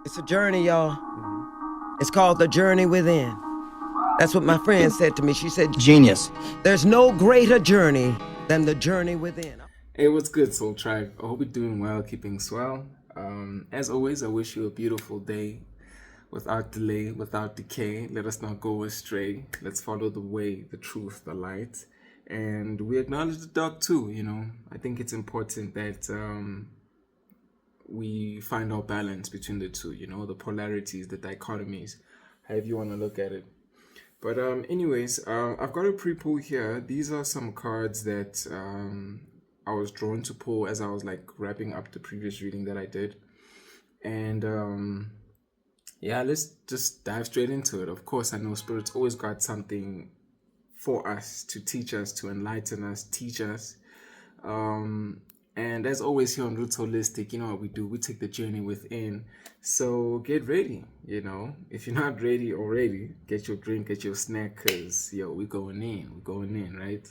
It's a journey, y'all. It's called The Journey Within. That's what my friend said to me. She said, Genius. there's no greater journey than the journey within. Hey, what's good, Soul Tribe? I hope you're doing well, keeping swell. As always, I wish you a beautiful day without delay, without decay. Let us not go astray. Let's follow the way, the truth, the light. And we acknowledge the dark too, you know. I think it's important that we find our balance between the two, you know, the polarities, the dichotomies, however you want to look at it. But anyways, I've got a pre-pull here. These are some cards that I was drawn to pull as I was like wrapping up the previous reading that I did. And yeah, let's just dive straight into it. Of course, I know Spirit's always got something for us, to teach us, to enlighten us, teach us. And as always here on Roots Holistic, you know what we do? We take the journey within. So get ready, you know. If you're not ready already, get your drink, get your snack, because, yo, we're going in, right?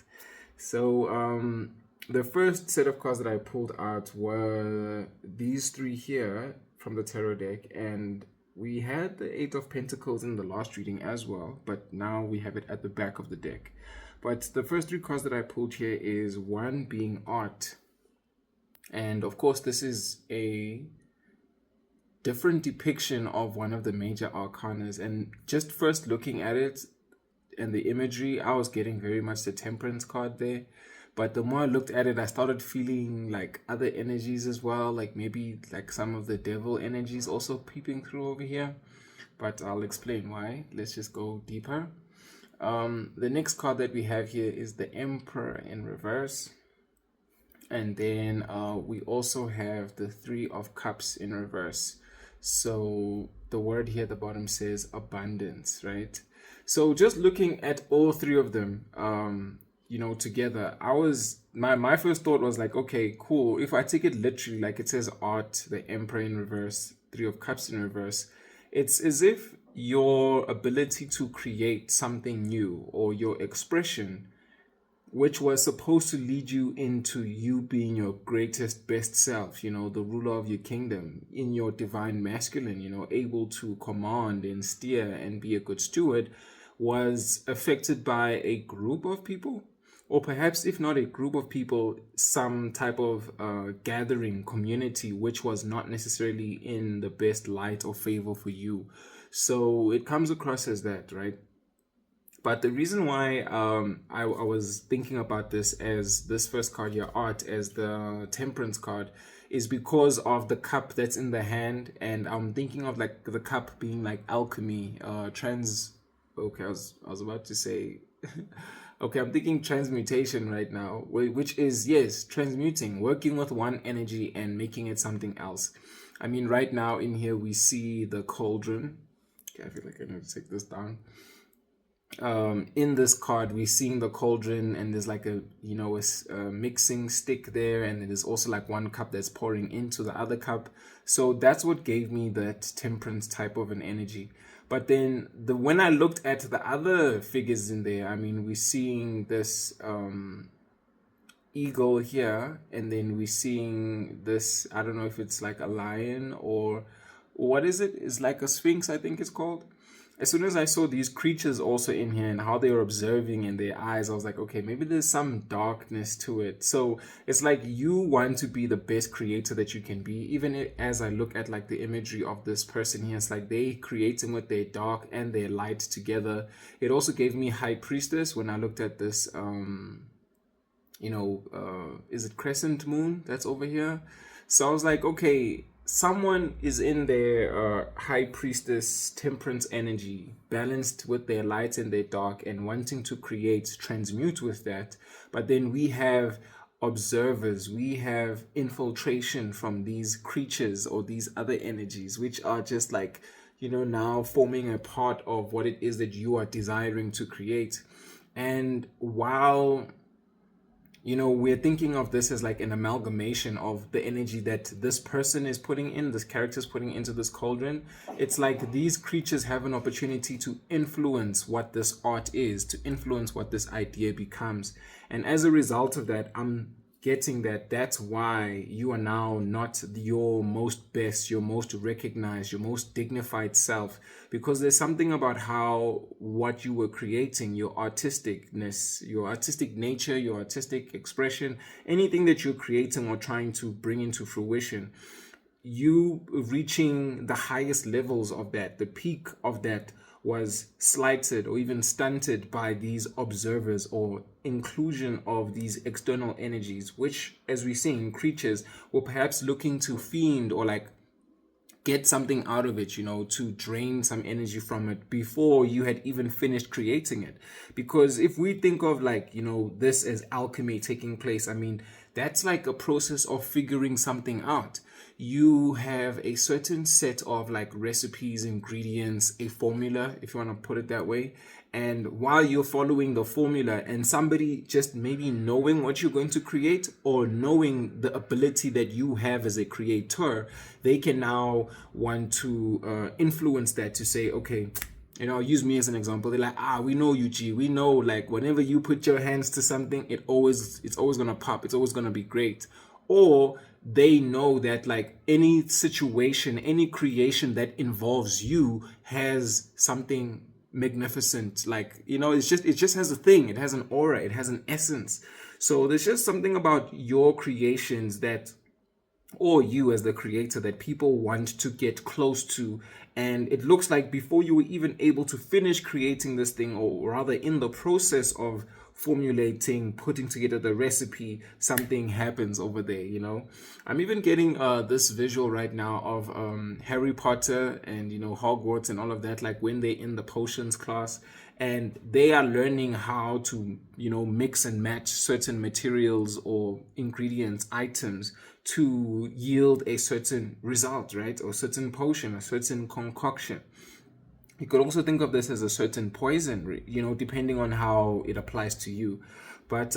So the first set of cards that I pulled out were these three here from the tarot deck. And we had the Eight of Pentacles in the last reading as well, but now we have it at the back of the deck. But the first three cards that I pulled here is one being art. And of course, this is a different depiction of one of the major arcanas. And just first looking at it and the imagery, I was getting very much the Temperance card there. But the more I looked at it, I started feeling like other energies as well, like maybe like some of the devil energies also peeping through over here. But I'll explain why. Let's just go deeper. The next card that we have here is the Emperor in reverse. And then we also have the Three of Cups in reverse. So the word here at the bottom says abundance, right? So just looking at all three of them, you know, together, I was, my first thought was like, okay, cool. If I take it literally, like it says art, the Emperor in reverse, Three of Cups in reverse, it's as if your ability to create something new or your expression, which was supposed to lead you into you being your greatest, best self, you know, the ruler of your kingdom, in your divine masculine, you know, able to command and steer and be a good steward, was affected by a group of people, or perhaps if not a group of people, some type of gathering community, which was not necessarily in the best light or favor for you. So it comes across as that, right? But the reason why I was thinking about this as this first card here, art, as the Temperance card, is because of the cup that's in the hand. And I'm thinking of like the cup being like alchemy, okay, I was about to say, okay, I'm thinking transmutation right now, which is, yes, transmuting, working with one energy and making it something else. I mean, right now in here, we see the cauldron. Okay, I feel like I need to take this down. In this card, we're seeing the cauldron, and there's like a, you know, a mixing stick there, and there's also like one cup that's pouring into the other cup. So that's what gave me that Temperance type of an energy. But then when I looked at the other figures in there, I mean, we're seeing this eagle here, and then we're seeing this, I don't know if it's like a lion or what is it? It's like a sphinx, I think it's called. As soon as I saw these creatures also in here and how they were observing in their eyes, I was like, okay, maybe there's some darkness to it. So it's like you want to be the best creator that you can be. Even as I look at like the imagery of this person here, it's like they creating with their dark and their light together. It also gave me High Priestess when I looked at this, you know, is it Crescent Moon that's over here? So I was like, okay, someone is in their High Priestess Temperance energy, balanced with their light and their dark, and wanting to create, transmute with that. But then we have observers, we have infiltration from these creatures or these other energies, which are just like, you know, now forming a part of what it is that you are desiring to create. And while, you know, we're thinking of this as like an amalgamation of the energy that this person is putting in, this character is putting into this cauldron. It's like these creatures have an opportunity to influence what this art is, to influence what this idea becomes. And as a result of that, I'm getting that that's why you are now not your most best, your most recognized, your most dignified self, because there's something about how what you were creating, your artisticness, your artistic nature, your artistic expression, anything that you're creating or trying to bring into fruition, you reaching the highest levels of that, the peak of that, was slighted or even stunted by these observers or inclusion of these external energies, which, as we're seeing, creatures were perhaps looking to fiend or like get something out of it, to drain some energy from it before you had even finished creating it. Because if we think of like, this as alchemy taking place, I mean, that's like a process of figuring something out. You have a certain set of like recipes, ingredients, a formula, if you want to put it that way. And while you're following the formula, and somebody just maybe knowing what you're going to create or knowing the ability that you have as a creator, they can now want to influence that to say, okay, I'll use me as an example. They're like, we know you, G. We know, like, whenever you put your hands to something, it's always gonna pop. It's always gonna be great. Or they know that like any situation, any creation that involves you has something magnificent. Like, it just has a thing. It has an aura. It has an essence. So there's just something about your creations that, or you as the creator, that people want to get close to. And it looks like before you were even able to finish creating this thing, or rather in the process of formulating, putting together the recipe, something happens over there. I'm even getting this visual right now of Harry Potter and Hogwarts and all of that, like when they're in the potions class and they are learning how to mix and match certain materials or ingredients, items, to yield a certain result, right? Or certain potion, a certain concoction. You could also think of this as a certain poison, depending on how it applies to you. But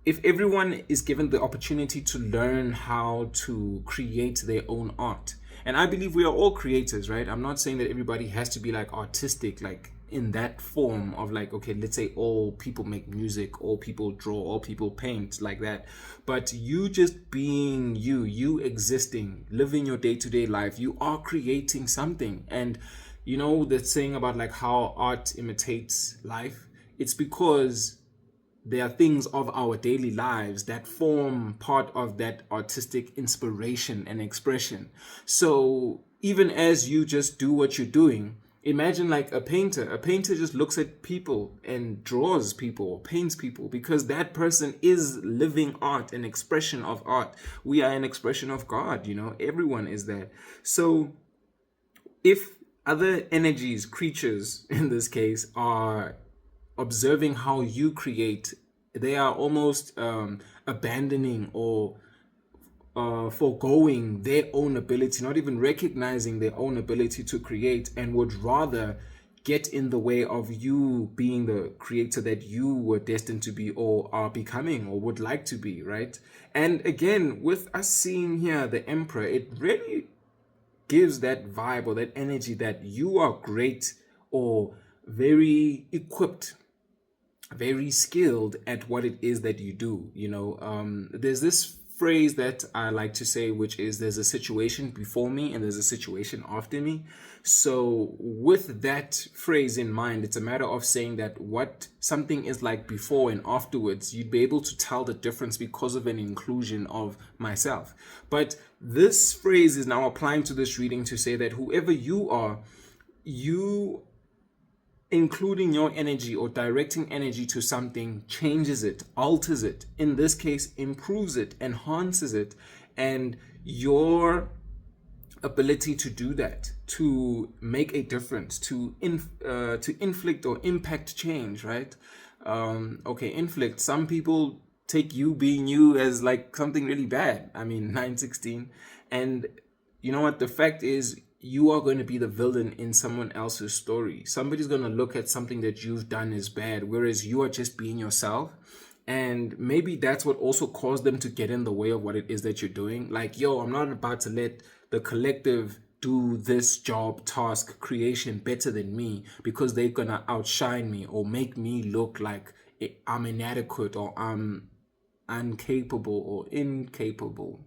if everyone is given the opportunity to learn how to create their own art, and I believe we are all creators, right? I'm not saying that everybody has to be like artistic, like in that form of like, okay, let's say all people make music, all people draw, all people paint, like that. But you just being you existing, living your day-to-day life, you are creating something. And the saying about like how art imitates life, it's because there are things of our daily lives that form part of that artistic inspiration and expression. So even as you just do what you're doing, imagine like a painter. A painter just looks at people and draws people or paints people, because that person is living art, an expression of art. We are an expression of God, everyone is there. So if other energies, creatures in this case, are observing how you create, they are almost abandoning or foregoing their own ability, not even recognizing their own ability to create, and would rather get in the way of you being the creator that you were destined to be, or are becoming, or would like to be, right? And again, with us seeing here the Emperor, it really gives that vibe or that energy that you are great or very equipped, very skilled at what it is that you do. There's this phrase that I like to say, which is, there's a situation before me and there's a situation after me. So with that phrase in mind, it's a matter of saying that what something is like before and afterwards, you'd be able to tell the difference because of an inclusion of myself. But this phrase is now applying to this reading to say that whoever you are, you including your energy or directing energy to something changes it, alters it, in this case improves it, enhances it, and your ability to do that, to make a difference, to inflict or impact change, right? Inflict, some people take you being you as like something really bad. I mean, 916. And you know what, the fact is, you are going to be the villain in someone else's story. Somebody's going to look at something that you've done as bad, whereas you are just being yourself. And maybe that's what also caused them to get in the way of what it is that you're doing. Like, yo, I'm not about to let the collective do this job, task, creation better than me, because they're going to outshine me or make me look like I'm inadequate or I'm uncapable or incapable,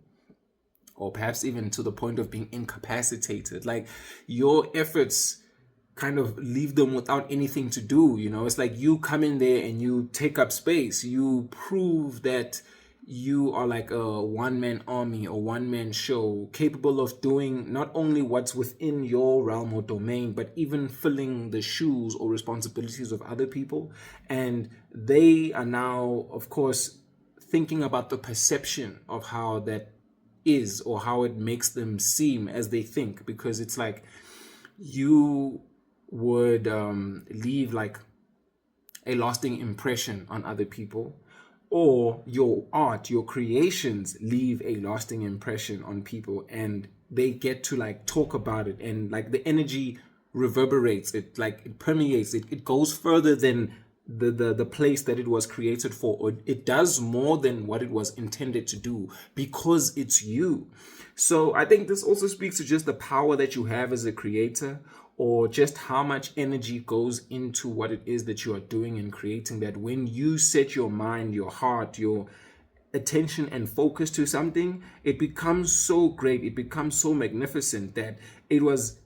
or perhaps even to the point of being incapacitated. Like your efforts kind of leave them without anything to do. It's like you come in there and you take up space. You prove that you are like a one-man army or one-man show, capable of doing not only what's within your realm or domain, but even filling the shoes or responsibilities of other people. And they are now, of course, thinking about the perception of how that is, or how it makes them seem as they think, because it's like you would leave like a lasting impression on other people, or your art, your creations leave a lasting impression on people, and they get to like talk about it, and like the energy reverberates, it like it permeates, it goes further than the place that it was created for, or it does more than what it was intended to do, because it's you. So I think this also speaks to just the power that you have as a creator, or just how much energy goes into what it is that you are doing and creating, that when you set your mind, your heart, your attention and focus to something, it becomes so great, it becomes so magnificent, that it was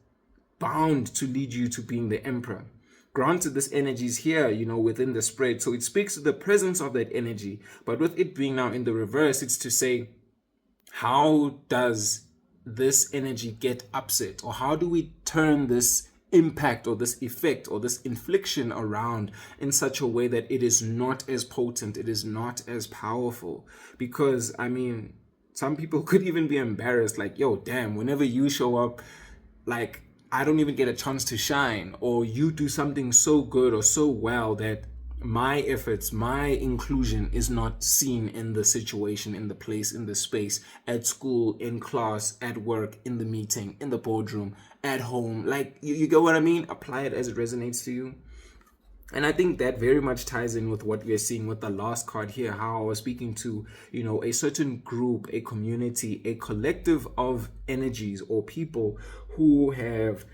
bound to lead you to being the emperor. Granted, this energy is here, within the spread. So it speaks to the presence of that energy. But with it being now in the reverse, it's to say, how does this energy get upset? Or how do we turn this impact or this effect or this infliction around in such a way that it is not as potent, it is not as powerful? Because, some people could even be embarrassed, like, yo, damn, whenever you show up, like, I don't even get a chance to shine, or you do something so good or so well that my efforts, my inclusion is not seen in the situation, in the place, in the space, at school, in class, at work, in the meeting, in the boardroom, at home. Like, you get what I mean? Apply it as it resonates to you. And I think that very much ties in with what we are seeing with the last card here, how I was speaking to, a certain group, a community, a collective of energies or people who have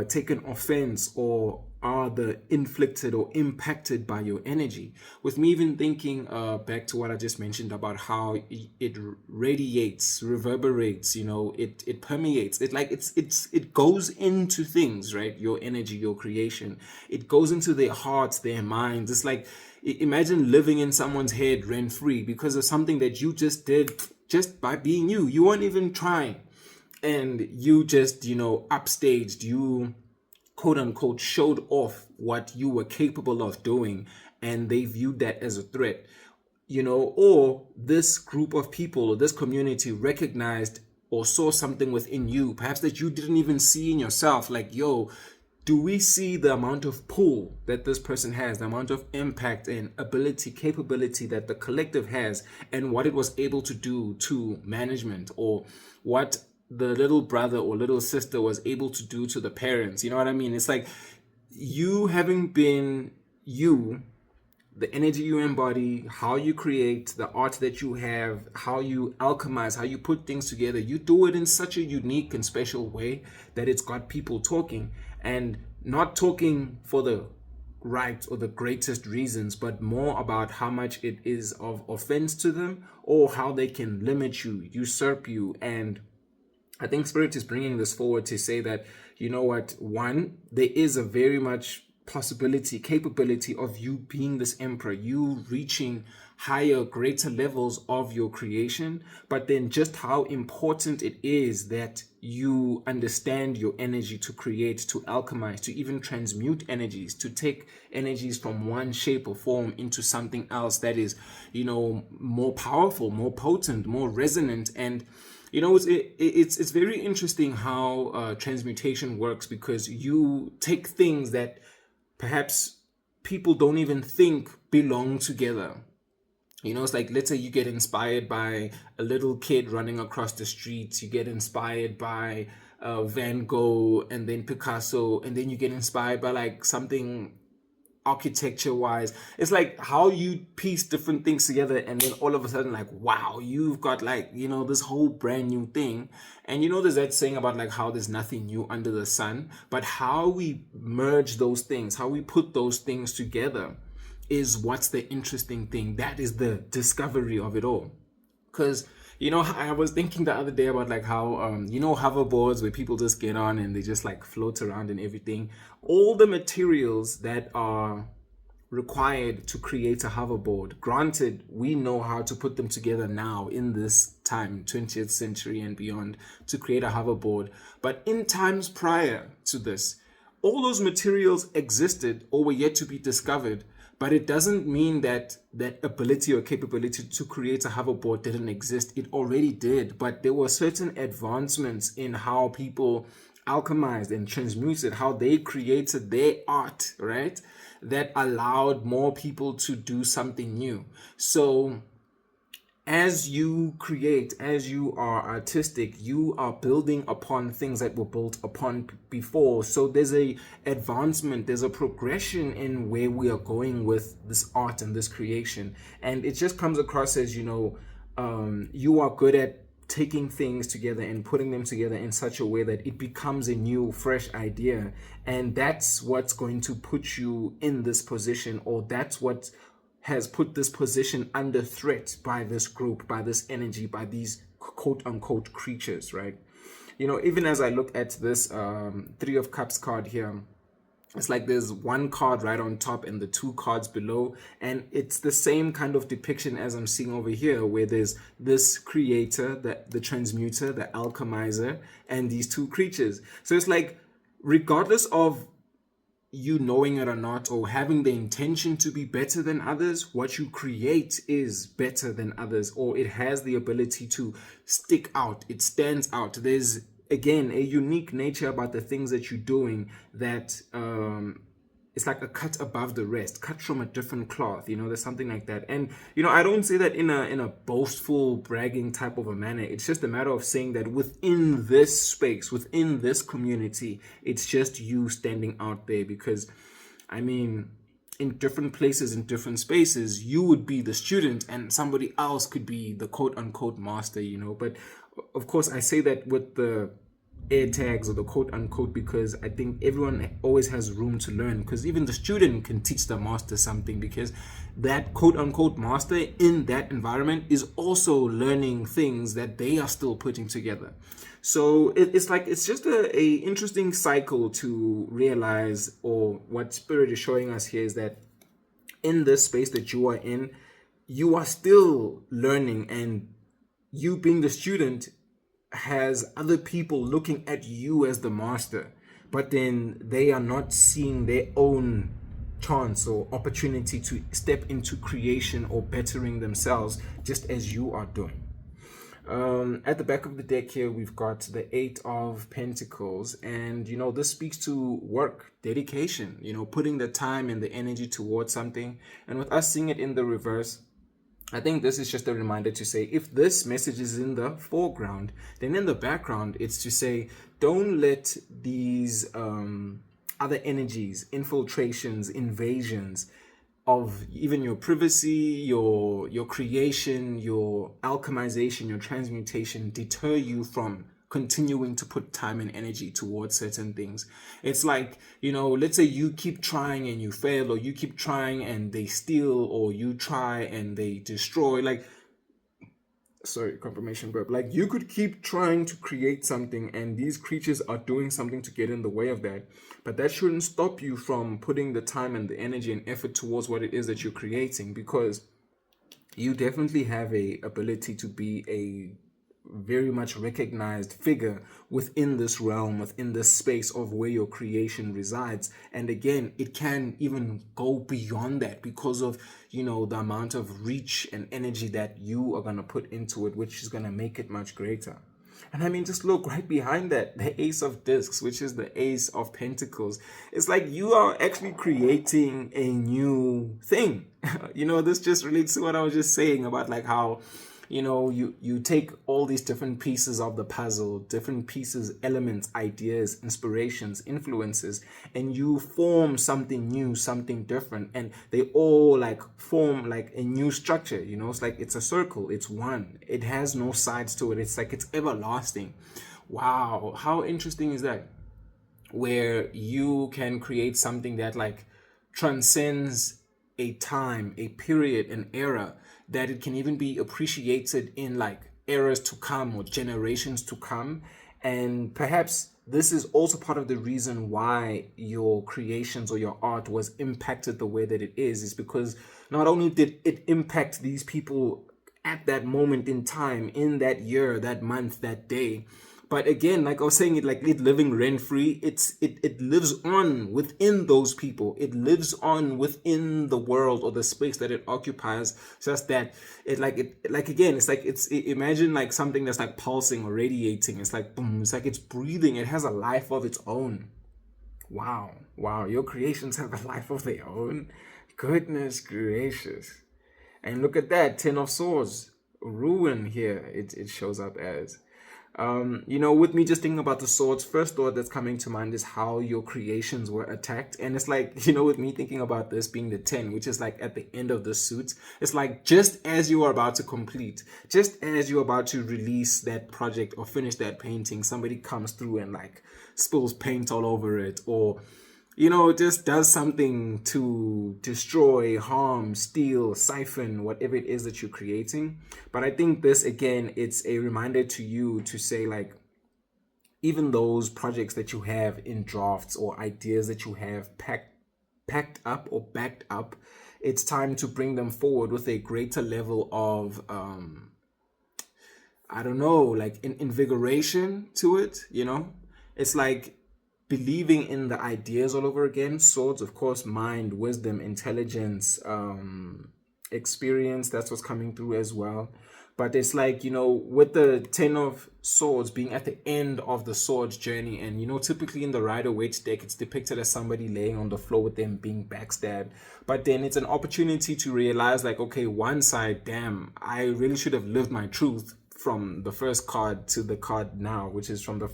taken offense or are the inflicted or impacted by your energy. With me even thinking back to what I just mentioned about how it radiates, reverberates, it permeates, it goes into things, right? Your energy, your creation, it goes into their hearts, their minds. It's like, imagine living in someone's head rent free because of something that you just did, just by being you. You weren't even trying, and you just, upstaged, you quote unquote showed off what you were capable of doing, and they viewed that as a threat, or this group of people or this community recognized or saw something within you, perhaps that you didn't even see in yourself. Like, yo, do we see the amount of pull that this person has, the amount of impact and ability, capability that the collective has, and what it was able to do to management, or what the little brother or little sister was able to do to the parents? You know what I mean? It's like, you having been you, the energy you embody, how you create, the art that you have, how you alchemize, how you put things together, you do it in such a unique and special way that it's got people talking, and not talking for the right or the greatest reasons, but more about how much it is of offense to them, or how they can limit you, usurp you. And I think Spirit is bringing this forward to say that, one, there is a very much possibility, capability of you being this emperor, you reaching higher, greater levels of your creation, but then just how important it is that you understand your energy to create, to alchemize, to even transmute energies, to take energies from one shape or form into something else that is, more powerful, more potent, more resonant. And it's very interesting how transmutation works, because you take things that perhaps people don't even think belong together. It's like, let's say you get inspired by a little kid running across the streets, you get inspired by Van Gogh and then Picasso, and then you get inspired by like something architecture wise. It's like how you piece different things together, and then all of a sudden, like, wow, you've got like, this whole brand new thing. And there's that saying about like how there's nothing new under the sun, but how we merge those things, how we put those things together is what's the interesting thing. That is the discovery of it all. Because, I was thinking the other day about like how, hoverboards where people just get on and they just like float around and everything. All the materials that are required to create a hoverboard. Granted, we know how to put them together now in this time, 20th century and beyond, to create a hoverboard. But in times prior to this, all those materials existed or were yet to be discovered. But it doesn't mean that that ability or capability to create a hoverboard didn't exist. It already did. But there were certain advancements in how people alchemized and transmuted, how they created their art, right? That allowed more people to do something new. So as you create, as you are artistic, you are building upon things that were built upon before. So there's a advancement, there's a progression in where we are going with this art and this creation. And it just comes across as, you are good at taking things together and putting them together in such a way that it becomes a new, fresh idea. And that's what's going to put you in this position, or that's what has put this position under threat by this group, by this energy, by these quote unquote creatures, right? Even as I look at this Three of Cups card here, it's like there's one card right on top and the two cards below, and it's the same kind of depiction as I'm seeing over here, where there's this creator, the transmuter, the alchemizer, and these two creatures. So it's like, regardless of you knowing it or not, or having the intention to be better than others, what you create is better than others, or it has the ability to stick out. It stands out. There's, again, a unique nature about the things that you're doing that it's like a cut above the rest, cut from a different cloth. There's something like that. And I don't say that in a boastful, bragging type of a manner. It's just a matter of saying that within this space, within this community, it's just you standing out there. Because in different places, in different spaces, you would be the student and somebody else could be the quote unquote master. But of course, I say that with the air tags or the quote unquote, because I think everyone always has room to learn, because even the student can teach the master something, because that quote unquote master in that environment is also learning things that they are still putting together. So it's just a interesting cycle to realize, or what Spirit is showing us here is that in this space that you are in, you are still learning, and you being the student has other people looking at you as the master, but then they are not seeing their own chance or opportunity to step into creation or bettering themselves, just as you are doing. At the back of the deck here, we've got the Eight of Pentacles, and this speaks to work, dedication, putting the time and the energy towards something. And with us seeing it in the reverse, I think this is just a reminder to say, if this message is in the foreground, then in the background, it's to say, don't let these other energies, infiltrations, invasions of even your privacy, your creation, your alchemization, your transmutation deter you from continuing to put time and energy towards certain things. It's like, let's say you keep trying and you fail, or you keep trying and they steal, or you try and they destroy. Confirmation burp. Like, you could keep trying to create something and these creatures are doing something to get in the way of that. But that shouldn't stop you from putting the time and the energy and effort towards what it is that you're creating, because you definitely have a ability to be a very much recognized figure within this realm, within this space of where your creation resides. And again, it can even go beyond that because of, the amount of reach and energy that you are going to put into it, which is going to make it much greater. And just look right behind that, the Ace of Discs, which is the Ace of Pentacles. It's like you are actually creating a new thing. This just relates to what I was just saying about like how, you take all these different pieces of the puzzle, different pieces, elements, ideas, inspirations, influences, and you form something new, something different, and they all like form like a new structure. It's like it's a circle, it's one, it has no sides to it, it's like it's everlasting. Wow, how interesting is that? Where you can create something that like transcends a time, a period, an era, that it can even be appreciated in like eras to come or generations to come. And perhaps this is also part of the reason why your creations or your art was impacted the way that it is because not only did it impact these people at that moment in time, in that year, that month, that day, but again, like I was saying, it living rent free. It lives on within those people. It lives on within the world or the space that it occupies. Just that imagine like something that's like pulsing or radiating. It's like boom. It's like it's breathing. It has a life of its own. Wow, your creations have a life of their own. Goodness gracious. And look at that, 10 of Swords, ruin here. It shows up as. With me just thinking about the swords, first thought that's coming to mind is how your creations were attacked. And it's like, with me thinking about this being the 10, which is like at the end of the suit, it's like just as you are about to complete, just as you're about to release that project or finish that painting, somebody comes through and like spills paint all over it, or just does something to destroy, harm, steal, siphon, whatever it is that you're creating. But I think this, again, it's a reminder to you to say, like, even those projects that you have in drafts or ideas that you have packed up or backed up, it's time to bring them forward with a greater level of, invigoration to it, It's like believing in the ideas all over again. Swords, of course, mind, wisdom, intelligence, experience, that's what's coming through as well. But it's like, with the 10 of Swords being at the end of the Swords journey, and typically in the Rider-Waite deck, it's depicted as somebody laying on the floor with them being backstabbed. But then it's an opportunity to realize, like, okay, one side, damn, I really should have lived my truth from the first card to the card now, which is from the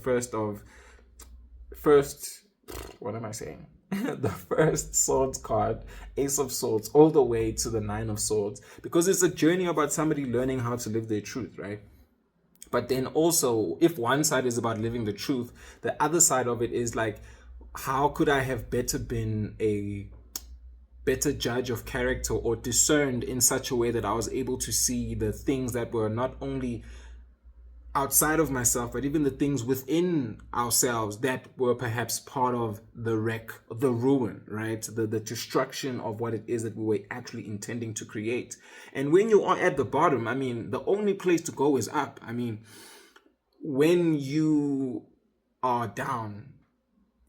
the first Swords card, Ace of Swords, all the way to the 9 of Swords, because it's a journey about somebody learning how to live their truth, right? But then also, if one side is about living the truth, the other side of it is like, how could I have been a better judge of character or discerned in such a way that I was able to see the things that were not only outside of myself, but even the things within ourselves that were perhaps part of the wreck, the ruin, right? The destruction of what it is that we were actually intending to create. And when you are at the bottom, the only place to go is up. When you are down,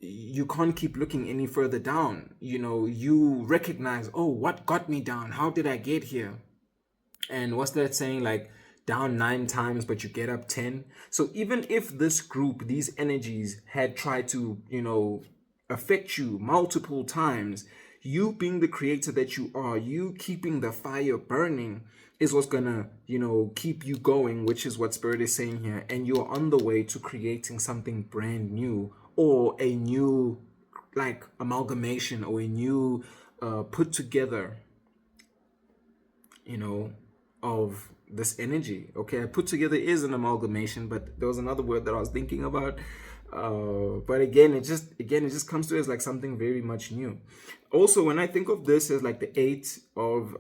you can't keep looking any further down. You recognize, oh, what got me down? How did I get here? And what's that saying? Like, down 9 times, but you get up 10. So even if this group, these energies had tried to, affect you multiple times, you being the creator that you are, you keeping the fire burning is what's gonna, keep you going, which is what Spirit is saying here. And you're on the way to creating something brand new, or a new, like, amalgamation, or a new put together, of this energy. Okay, put together is an amalgamation, but there was another word that I was thinking about. But again, it just comes to as like something very much new. Also, when I think of this as like the 8 of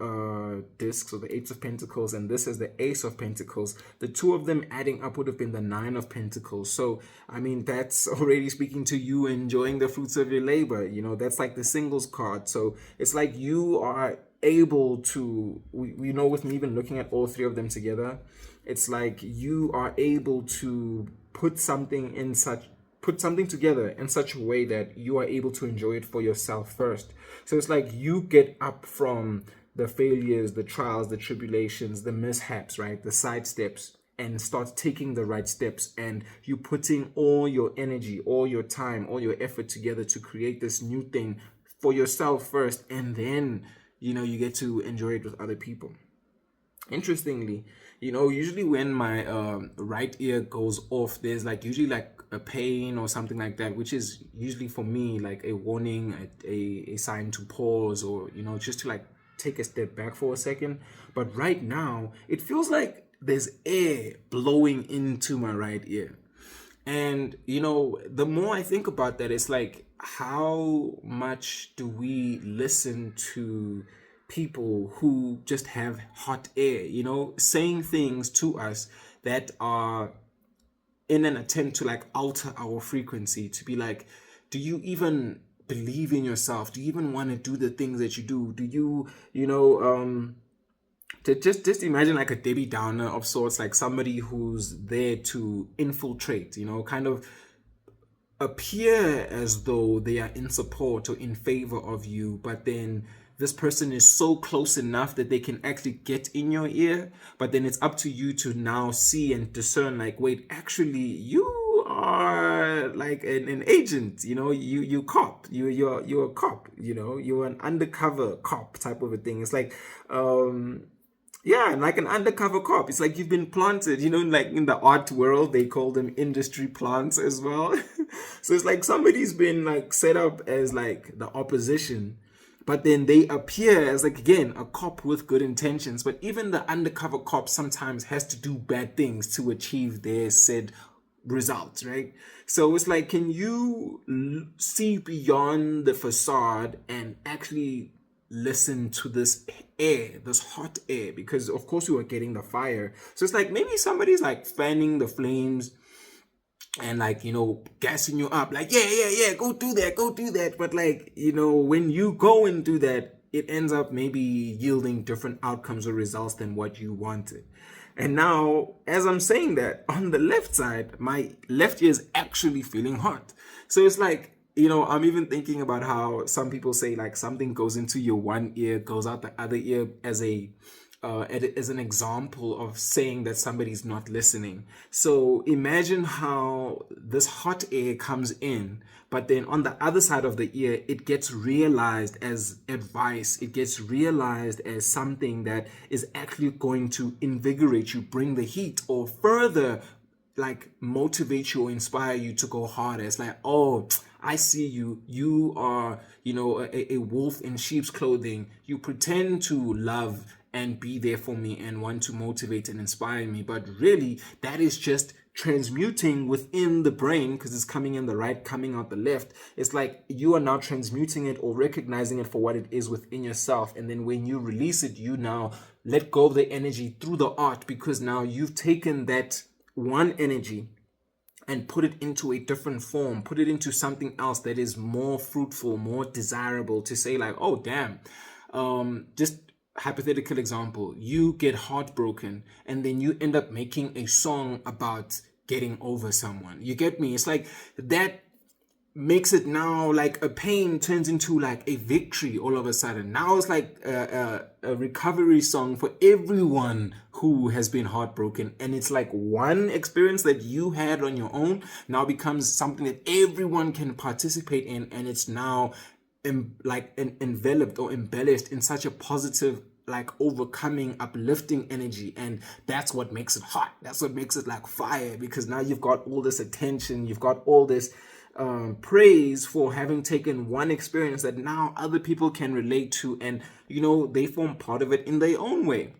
discs, or the 8 of Pentacles, and this is the Ace of Pentacles, the two of them adding up would have been the 9 of Pentacles. So that's already speaking to you enjoying the fruits of your labor. That's like the singles card. So it's like you are able to, with me even looking at all 3 of them together, it's like you are able to put something together in such a way that you are able to enjoy it for yourself first. So it's like you get up from the failures, the trials, the tribulations, the mishaps, right? The side steps, and start taking the right steps, and you putting all your energy, all your time, all your effort together to create this new thing for yourself first, and then you get to enjoy it with other people. Interestingly, usually when my right ear goes off, there's like usually like a pain or something like that, which is usually for me like a warning, a sign to pause, or just to like take a step back for a second. But right now it feels like there's air blowing into my right ear. And the more I think about that, it's like, how much do we listen to people who just have hot air, saying things to us that are in an attempt to like alter our frequency, to be like, do you even believe in yourself? Do you even want to do the things that you do? Do you, to just imagine like a Debbie Downer of sorts, like somebody who's there to infiltrate, kind of appear as though they are in support or in favor of you, but then this person is so close enough that they can actually get in your ear, but then it's up to you to now see and discern, like, wait, actually you are like an agent, you cop, you're a cop, you're an undercover cop type of a thing. It's like yeah, like an undercover cop. It's like you've been planted, like in the art world, they call them industry plants as well. So it's like somebody's been like set up as like the opposition, but then they appear as like, again, a cop with good intentions. But even the undercover cop sometimes has to do bad things to achieve their said results, right? So it's like, can you see beyond the facade and actually listen to this air, this hot air? Because of course you are getting the fire. So it's like maybe somebody's like fanning the flames and like, gassing you up, like, yeah, go do that. But like, when you go and do that, it ends up maybe yielding different outcomes or results than what you wanted. And now, as I'm saying that, on the left side, my left ear is actually feeling hot. So it's like, I'm even thinking about how some people say like something goes into your one ear, goes out the other ear as an example of saying that somebody's not listening. So imagine how this hot air comes in, but then on the other side of the ear, it gets realized as advice. It gets realized as something that is actually going to invigorate you, bring the heat, or further like motivate you or inspire you to go harder. It's like, oh, I see you. You are, a wolf in sheep's clothing. You pretend to love and be there for me and want to motivate and inspire me. But really, that is just transmuting within the brain, because it's coming in the right, coming out the left. It's like you are now transmuting it or recognizing it for what it is within yourself. And then when you release it, you now let go of the energy through the art, because now you've taken that one energy and put it into a different form, put it into something else that is more fruitful, more desirable, to say like, oh, damn, just hypothetical example, you get heartbroken and then you end up making a song about getting over someone. You get me? It's like that makes it now like a pain turns into like a victory all of a sudden. Now it's like a recovery song for everyone who has been heartbroken. And it's like one experience that you had on your own now becomes something that everyone can participate in. And it's now enveloped or embellished in such a positive, like overcoming, uplifting energy. And that's what makes it hot. That's what makes it like fire, because now you've got all this attention, you've got all this praise for having taken one experience that now other people can relate to, and they form part of it in their own way.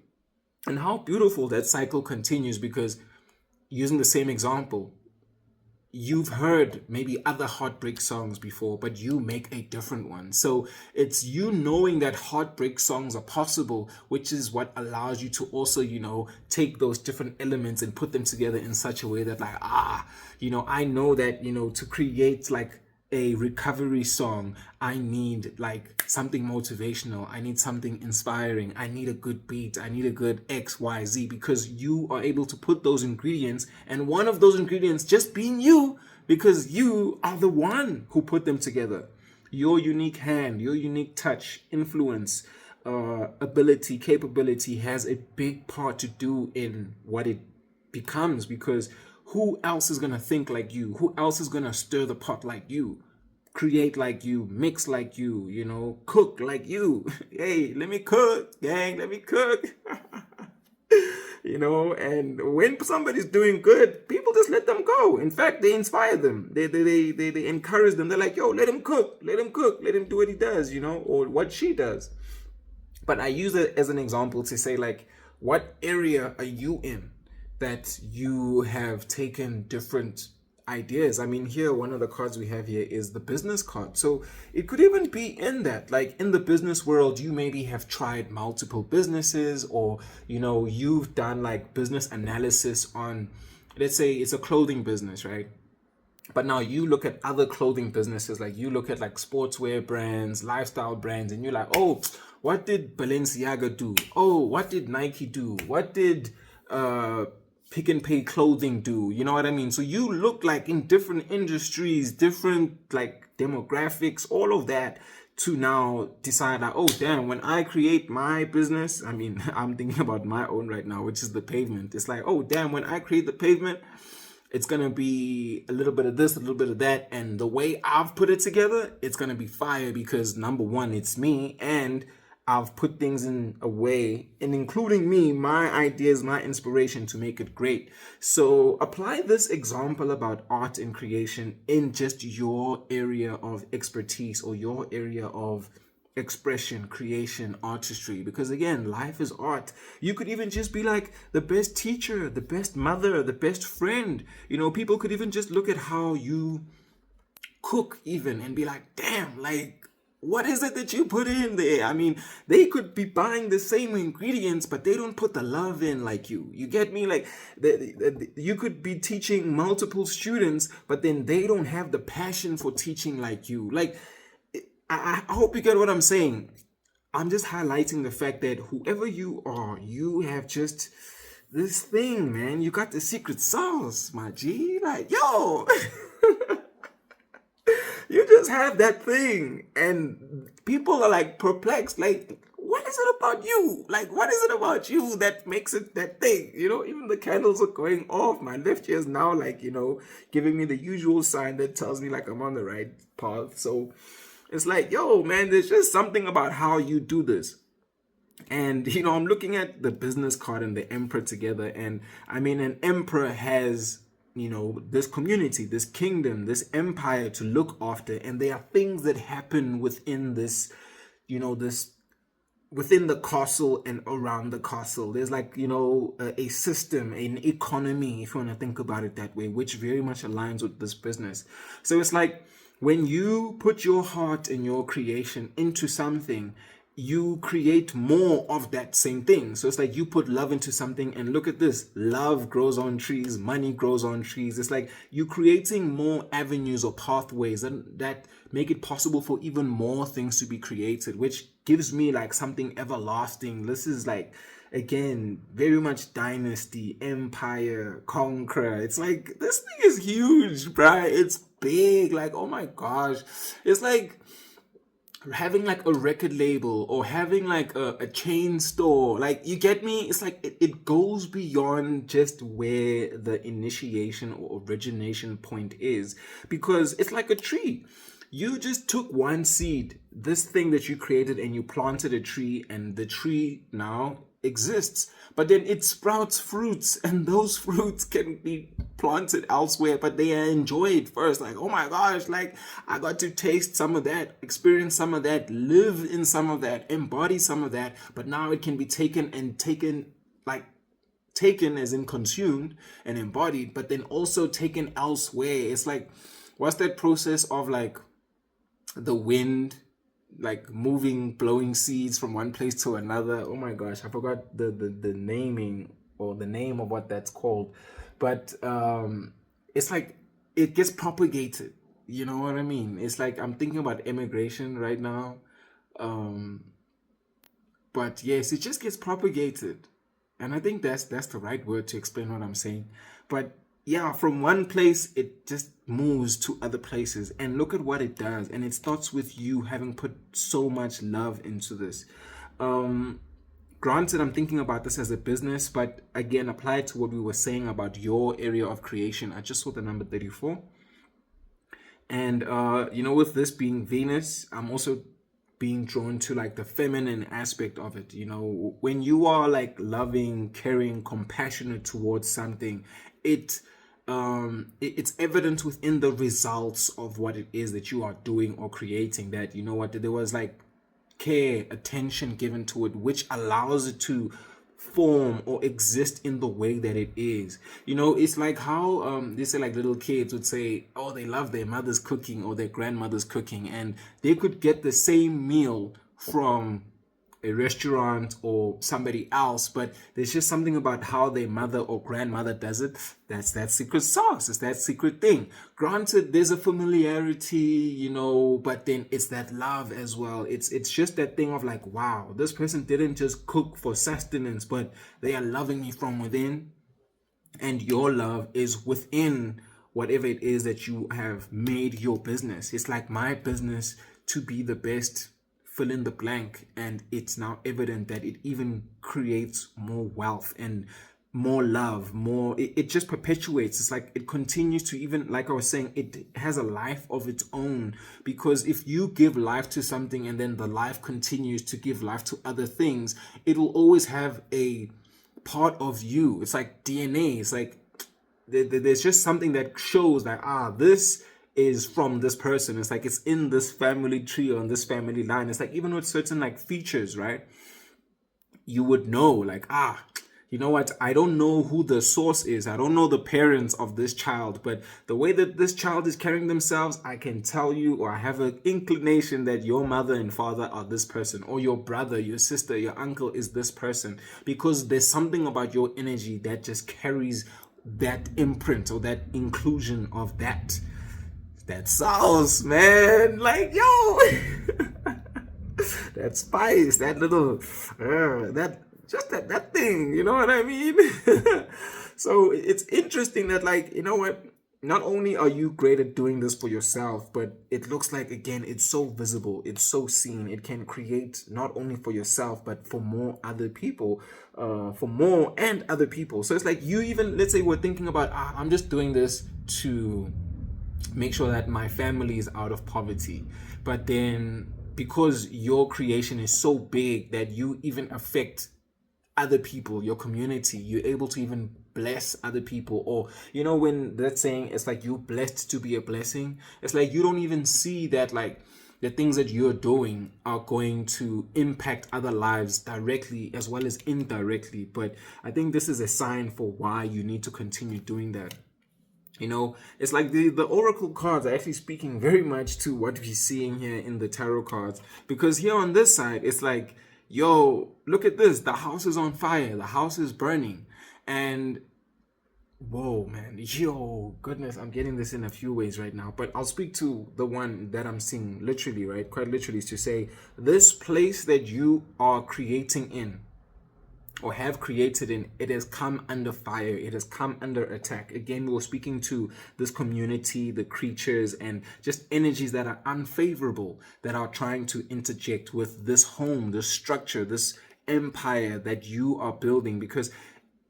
And how beautiful that cycle continues, because using the same example, you've heard maybe other heartbreak songs before, but you make a different one. So it's you knowing that heartbreak songs are possible, which is what allows you to also, take those different elements and put them together in such a way that like, I know that, to create like a recovery song, I need like something motivational, I need something inspiring, I need a good beat, I need a good XYZ, because you are able to put those ingredients, and one of those ingredients just being you, because you are the one who put them together. Your unique hand, your unique touch, influence, ability, capability has a big part to do in what it becomes, because who else is going to think like you? Who else is going to stir the pot like you? Create like you, mix like you, cook like you. Hey, let me cook, gang, let me cook. And when somebody's doing good, people just let them go. In fact, they inspire them. They encourage them. They're like, yo, let him cook, let him do what he does, or what she does. But I use it as an example to say, like, what area are you in that you have taken different ideas. I mean, here, one of the cards we have here is the business card. So it could even be in that, like in the business world, you maybe have tried multiple businesses, or, you've done like business analysis on, let's say it's a clothing business, right? But now you look at other clothing businesses, like you look at like sportswear brands, lifestyle brands, and you're like, oh, what did Balenciaga do? Oh, what did Nike do? What did Pick and Pay clothing do? You know what I mean? So you look like in different industries, different like demographics, all of that, to now decide like, oh damn, when I create my business, I mean, I'm thinking about my own right now, which is the pavement. It's like, oh damn, when I create the pavement, it's going to be a little bit of this, a little bit of that. And the way I've put it together, it's going to be fire because, number one, it's me. And I've put things in a way, and including me, my ideas, my inspiration to make it great. So apply this example about art and creation in just your area of expertise or your area of expression, creation, artistry, because again, life is art. You could even just be like the best teacher, the best mother, the best friend. People could even just look at how you cook even and be like, damn, like, what is it that you put in there? I mean, they could be buying the same ingredients, but they don't put the love in like you. You get me? Like, you could be teaching multiple students, but then they don't have the passion for teaching like you. Like, I hope you get what I'm saying. I'm just highlighting the fact that whoever you are, you have just this thing, man. You got the secret sauce, my G. Like, yo, you just have that thing. And people are like perplexed. Like, what is it about you? Like, what is it about you that makes it that thing? Even the candles are going off. My left ear is now like, giving me the usual sign that tells me like I'm on the right path. So it's like, yo, man, there's just something about how you do this. And, I'm looking at the business card and the emperor together. And I mean, an emperor has, this community, this kingdom, this empire to look after. And there are things that happen within this, within the castle and around the castle. There's like, a system, an economy, if you want to think about it that way, which very much aligns with this business. So it's like, when you put your heart and your creation into something, you create more of that same thing. So it's like you put love into something, and look at this. Love grows on trees, money grows on trees. It's like you're creating more avenues or pathways that make it possible for even more things to be created, which gives me like something everlasting. This is like, again, very much dynasty, empire, conqueror. It's like, this thing is huge, bruh. It's big. Like, oh my gosh. It's like having like a record label or having like a chain store. Like, you get me? It's like it goes beyond just where the initiation or origination point is, because it's like a tree. You just took one seed, this thing that you created, and you planted a tree, and the tree now exists. But then it sprouts fruits, and those fruits can be planted elsewhere, but they are enjoyed first. Like, oh my gosh, like I got to taste some of that, experience some of that, live in some of that, embody some of that. But now it can be taken as in consumed and embodied, but then also taken elsewhere. It's like, what's that process of like the wind, like blowing seeds from one place to another? Oh my gosh, I forgot the naming or the name of what that's called. But it's like it gets propagated. You know what I mean? It's like I'm thinking about immigration right now. But yes, it just gets propagated. And I think that's the right word to explain what I'm saying. But yeah, from one place, it just moves to other places. And look at what it does. And it starts with you having put so much love into this. Granted, I'm thinking about this as a business, but again, apply it to what we were saying about your area of creation. I just saw the number 34. And, with this being Venus, I'm also being drawn to like the feminine aspect of it. When you are like loving, caring, compassionate towards something, it's evident within the results of what it is that you are doing or creating, that there was like care, attention given to it, which allows it to form or exist in the way that it is. It's like how they say, like, little kids would say, oh, they love their mother's cooking or their grandmother's cooking, and they could get the same meal from a restaurant or somebody else, but there's just something about how their mother or grandmother does it. That's that secret sauce. It's that secret thing. Granted, there's a familiarity, but then it's that love as well. It's just that thing of like, wow, this person didn't just cook for sustenance, but they are loving me from within. And your love is within whatever it is that you have made your business. It's like my business to be the best, fill in the blank, and it's now evident that it even creates more wealth and more love, it just perpetuates. It's like it continues to, even like I was saying, it has a life of its own, because if you give life to something and then the life continues to give life to other things, it will always have a part of you. It's like DNA. It's like there's just something that shows that this is from this person. It's like it's in this family tree or in this family line. It's like even with certain like features, right? You would know, like, you know what? I don't know who the source is. I don't know the parents of this child, but the way that this child is carrying themselves, I can tell you, or I have an inclination that your mother and father are this person, or your brother, your sister, your uncle is this person, because there's something about your energy that just carries that imprint or that inclusion of that sauce, man. Like, yo, that spice, that little, that thing, you know what I mean? So it's interesting that, like, you know what? Not only are you great at doing this for yourself, but it looks like, again, it's so visible, it's so seen. It can create not only for yourself, but for more other people, other people. So it's like you even, let's say we're thinking about, I'm just doing this to make sure that my family is out of poverty. But then because your creation is so big that you even affect other people, your community, you're able to even bless other people. Or, when that's saying, it's like you're blessed to be a blessing. It's like you don't even see that, like, the things that you're doing are going to impact other lives directly as well as indirectly. But I think this is a sign for why you need to continue doing that. It's like the oracle cards are actually speaking very much to what we're seeing here in the tarot cards, because here on this side, it's like, yo, look at this. The house is on fire. The house is burning. And whoa, man. Yo, goodness, I'm getting this in a few ways right now. But I'll speak to the one that I'm seeing literally, right? Quite literally, is to say this place that you are creating in, or have created in, it has come under fire. It has come under attack. Again, we were speaking to this community, the creatures, and just energies that are unfavorable, that are trying to interject with this home, this structure, this empire that you are building. Because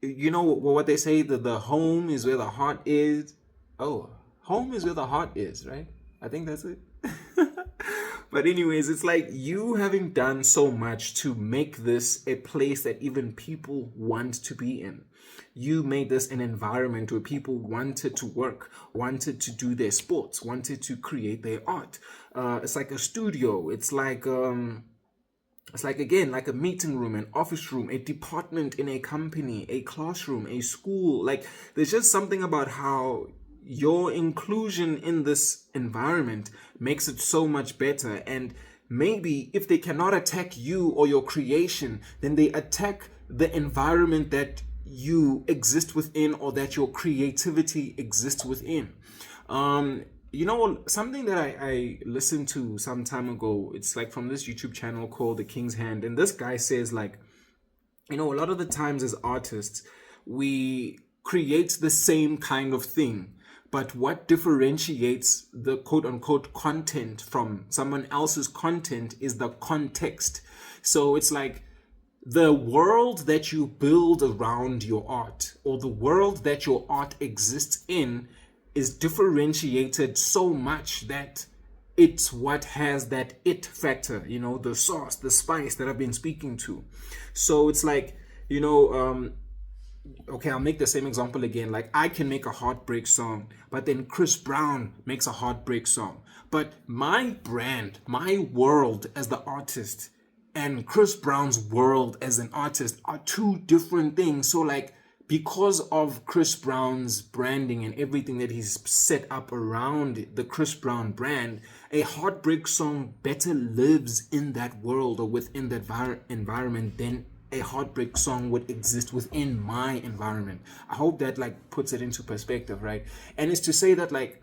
what they say, that the home is where the heart is. Oh, home is where the heart is, right? I think that's it. But anyways, it's like you having done so much to make this a place that even people want to be in. You made this an environment where people wanted to work, wanted to do their sports, wanted to create their art. It's like a studio. It's like again, like a meeting room, an office room, a department in a company, a classroom, a school. Like, there's just something about how your inclusion in this environment makes it so much better. And maybe if they cannot attack you or your creation, then they attack the environment that you exist within, or that your creativity exists within. Something that I listened to some time ago, it's like from this YouTube channel called The King's Hand. And this guy says, like, a lot of the times as artists, we create the same kind of thing. But what differentiates the quote-unquote content from someone else's content is the context. So it's like the world that you build around your art, or the world that your art exists in, is differentiated so much that it's what has that it factor, the sauce, the spice that I've been speaking to. So it's like, okay, I'll make the same example again. Like, I can make a heartbreak song, but then Chris Brown makes a heartbreak song. But my brand, my world as the artist, and Chris Brown's world as an artist are two different things. So like, because of Chris Brown's branding and everything that he's set up around the Chris Brown brand, a heartbreak song better lives in that world or within that environment than a heartbreak song would exist within my environment. I hope that like puts it into perspective, right? And it's to say that like,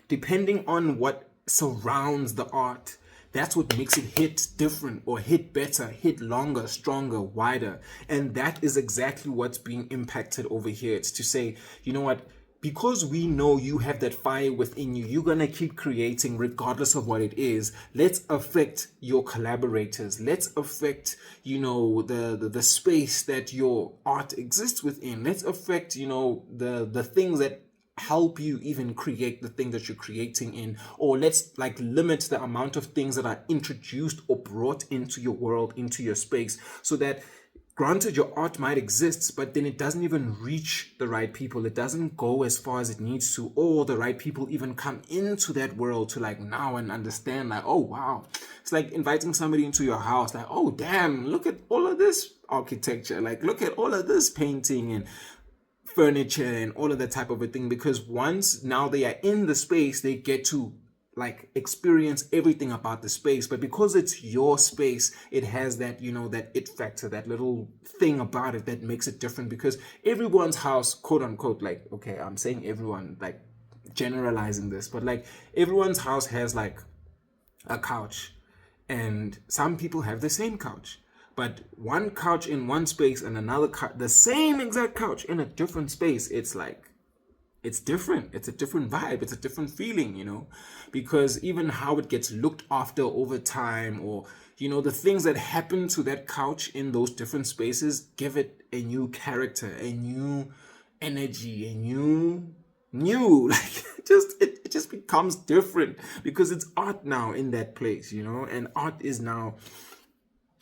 depending on what surrounds the art, that's what makes it hit different or hit better, hit longer, stronger, wider. And that is exactly what's being impacted over here. It's to say, you know what? Because we know you have that fire within you, you're going to keep creating regardless of what it is. Let's affect your collaborators. Let's affect, the space that your art exists within. Let's affect, the things that help you even create the thing that you're creating in, or let's like limit the amount of things that are introduced or brought into your world, into your space, so that granted your art might exist, but then it doesn't even reach the right people. It doesn't go as far as it needs to, or the right people even come into that world to like now and understand like, oh wow, it's like inviting somebody into your house, like, oh damn, look at all of this architecture, like look at all of this painting and furniture and all of that type of a thing. Because once now they are in the space, they get to like experience everything about the space. But because it's your space, it has that, that it factor, that little thing about it that makes it different. Because everyone's house, quote unquote, like, okay, I'm saying everyone, like generalizing this, but like everyone's house has like a couch, and some people have the same couch. But one couch in one space and another the same exact couch in a different space, it's like, it's different. It's a different vibe. It's a different feeling, because even how it gets looked after over time, or, the things that happen to that couch in those different spaces give it a new character, a new energy, a new, like it just becomes different because it's art now in that place, and art is now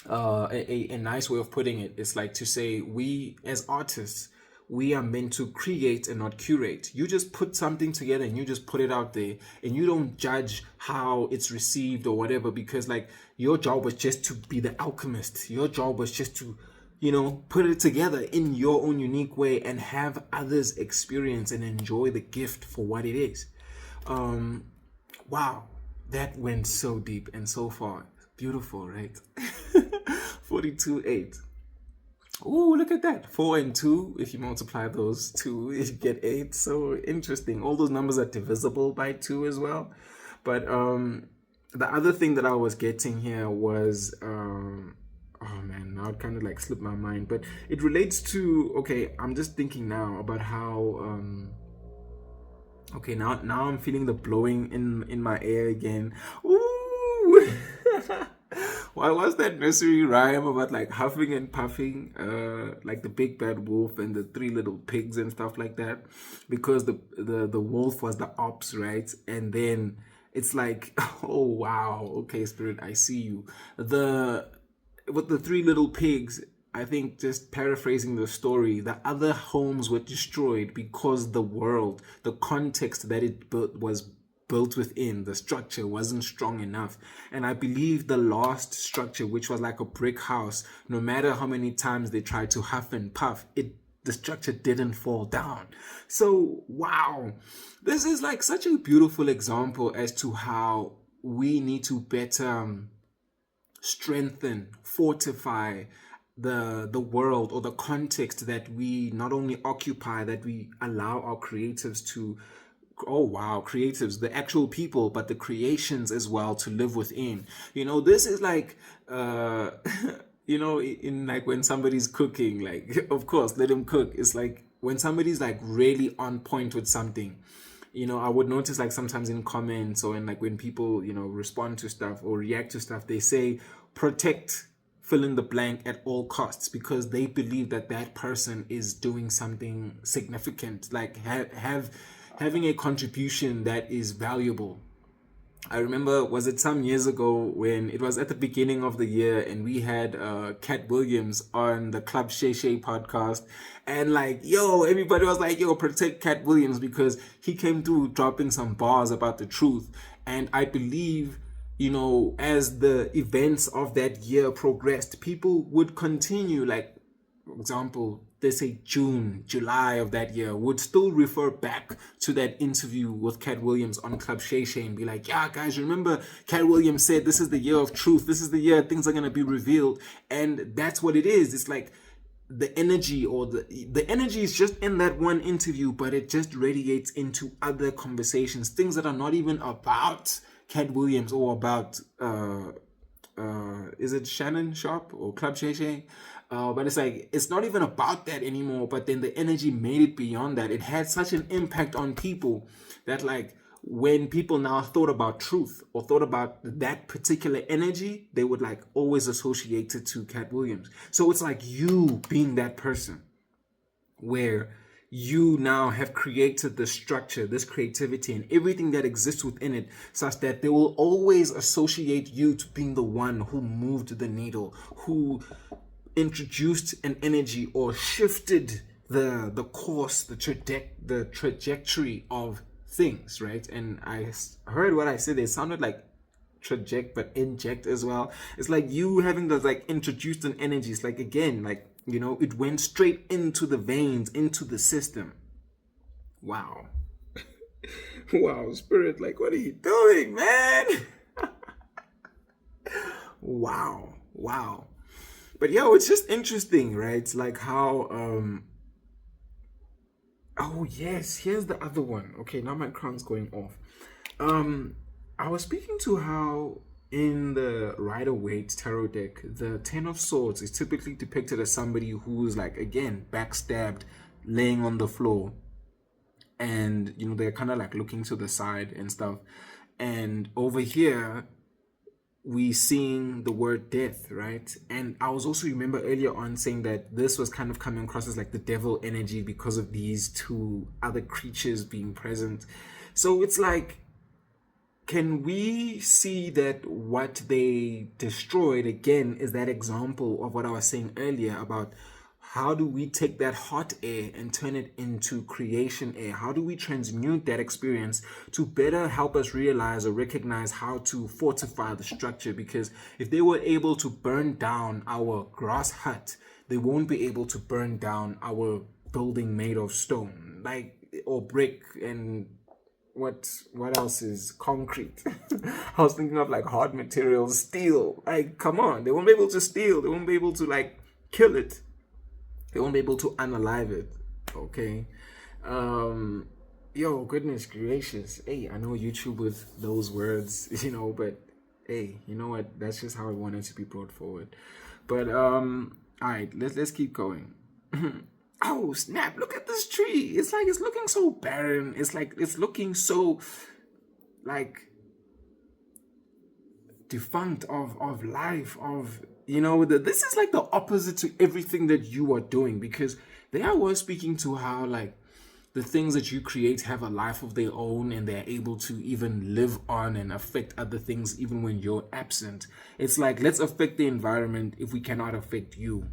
a nice way of putting it is like to say, we as artists, we are meant to create and not curate. You just put something together and you just put it out there, and you don't judge how it's received or whatever, because like your job was just to be the alchemist. Your job was just to, put it together in your own unique way and have others experience and enjoy the gift for what it is. Wow, that went so deep and so far. Beautiful, right? 42.8. Oh, look at that. 4 and 2. If you multiply those two, you get 8. So interesting. All those numbers are divisible by 2 as well. But the other thing that I was getting here was oh man, now it kind of like slipped my mind. But it relates to, okay, I'm just thinking now about how okay, now I'm feeling the blowing in my ear again. Ooh. Why was that nursery rhyme about like huffing and puffing, like the big bad wolf and the 3 little pigs and stuff like that? Because the wolf was the ops, right? And then it's like, oh wow, okay, spirit, I see you. With the 3 little pigs, I think, just paraphrasing the story, the other homes were destroyed because the context that it was built within, the structure wasn't strong enough. And I believe the last structure, which was like a brick house, no matter how many times they tried to huff and puff, the structure didn't fall down. So wow, this is like such a beautiful example as to how we need to better strengthen, fortify the world or the context that we not only occupy, that we allow our creatives to, creatives, the actual people, but the creations as well to live within. This is like in like when somebody's cooking, like of course let them cook. It's like when somebody's like really on point with something, I would notice like sometimes in comments or in like when people respond to stuff or react to stuff, they say protect fill in the blank at all costs, because they believe that that person is doing something significant, like having a contribution that is valuable. I remember, was it some years ago when it was at the beginning of the year and we had Cat Williams on the Club Shay Shay podcast, and like, everybody was like, protect Cat Williams because he came through dropping some bars about the truth. And I believe as the events of that year progressed, people would continue, like, for example, they say June, July of that year, would still refer back to that interview with Cat Williams on Club Shay Shay and be like, yeah, guys, remember Cat Williams said this is the year of truth. This is the year things are going to be revealed. And that's what it is. It's like the energy, or the energy is just in that one interview, but it just radiates into other conversations, things that are not even about Cat Williams or about is it Shannon Sharp or Club Shay Shay? But it's like, it's not even about that anymore. But then the energy made it beyond that. It had such an impact on people that, like, when people now thought about truth or thought about that particular energy, they would like always associate it to Cat Williams. So it's like you being that person where you now have created the structure, this creativity, and everything that exists within it, such that they will always associate you to being the one who moved the needle, who introduced an energy or shifted the course, the trajectory of things, right? And I heard what I said. It sounded like traject, but inject as well. It's like you having those like introduced an energy. It's like, again, like, it went straight into the veins, into the system. Wow. Wow, Spirit, like, what are you doing, man? Wow. But yeah, it's just interesting, right? It's like how oh yes, here's the other one. Okay, now my crown's going off. I was speaking to how in the Rider-Waite tarot deck, the Ten of Swords is typically depicted as somebody who's like, again, backstabbed, laying on the floor, and they're kind of like looking to the side and stuff. And over here we seeing the word death, right? And I was also, remember earlier on saying that this was kind of coming across as like the devil energy because of these two other creatures being present. So it's like, can we see that what they destroyed, again, is that example of what I was saying earlier about how do we take that hot air and turn it into creation air? How do we transmute that experience to better help us realize or recognize how to fortify the structure? Because if they were able to burn down our grass hut, they won't be able to burn down our building made of stone, like, or brick, and what else is concrete? I was thinking of like hard materials, steel. Like, come on, they won't be able to steal. They won't be able to like kill it. They won't be able to unalive it. Okay. Yo, goodness gracious. Hey, I know YouTube with those words, but hey, you know what? That's just how I wanted to be brought forward. But all right, let's keep going. Oh snap, look at this tree. It's like, it's looking so barren. It's like, it's looking so like defunct of life, of this is like the opposite to everything that you are doing, because there was speaking to how like the things that you create have a life of their own, and they're able to even live on and affect other things even when you're absent. It's like, let's affect the environment if we cannot affect you.